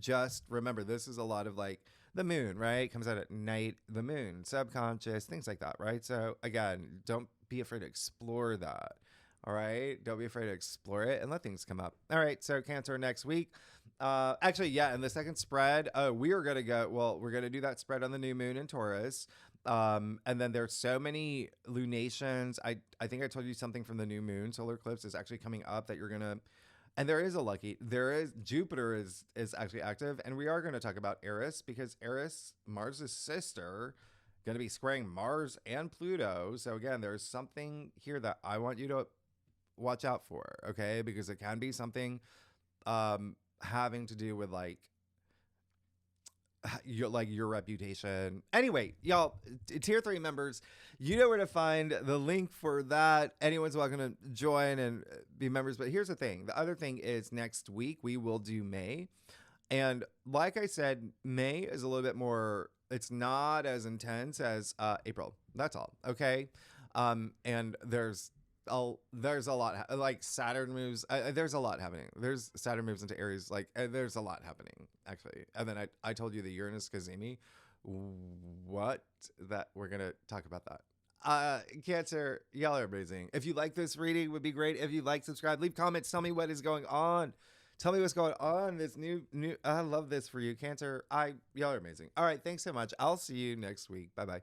Just remember, this is a lot of like the moon, right? Comes out at night, the moon, subconscious, things like that, right? So again, don't be afraid to explore that. All right. Don't be afraid to explore it and let things come up. All right. So Cancer next week. Actually, yeah. In the second spread, we're going to do that spread on the new moon in Taurus. And then there's so many lunations. I think I told you something from the new moon solar eclipse is actually coming up that you're going to, and there is Jupiter is actually active. And we are going to talk about Aries because Aries, Mars' sister, going to be squaring Mars and Pluto. So again, there's something here that I want you to watch out for, okay? Because it can be something having to do with like your reputation. Anyway, y'all, tier 3 members, you know where to find the link for that. Anyone's welcome to join and be members. But here's the thing. The other thing is next week we will do May. And like I said, May is a little bit more, it's not as intense as April. That's all. Okay. And there's a lot like Saturn moves. There's a lot happening. There's Saturn moves into Aries. Like there's a lot happening actually. And then I told you the Uranus Kazemi. What that we're gonna talk about that. Cancer, y'all are amazing. If you like this reading, would be great. If you like, subscribe, leave comments. Tell me what is going on. Tell me what's going on. This new. I love this for you, Cancer. Y'all are amazing. All right, thanks so much. I'll see you next week. Bye bye.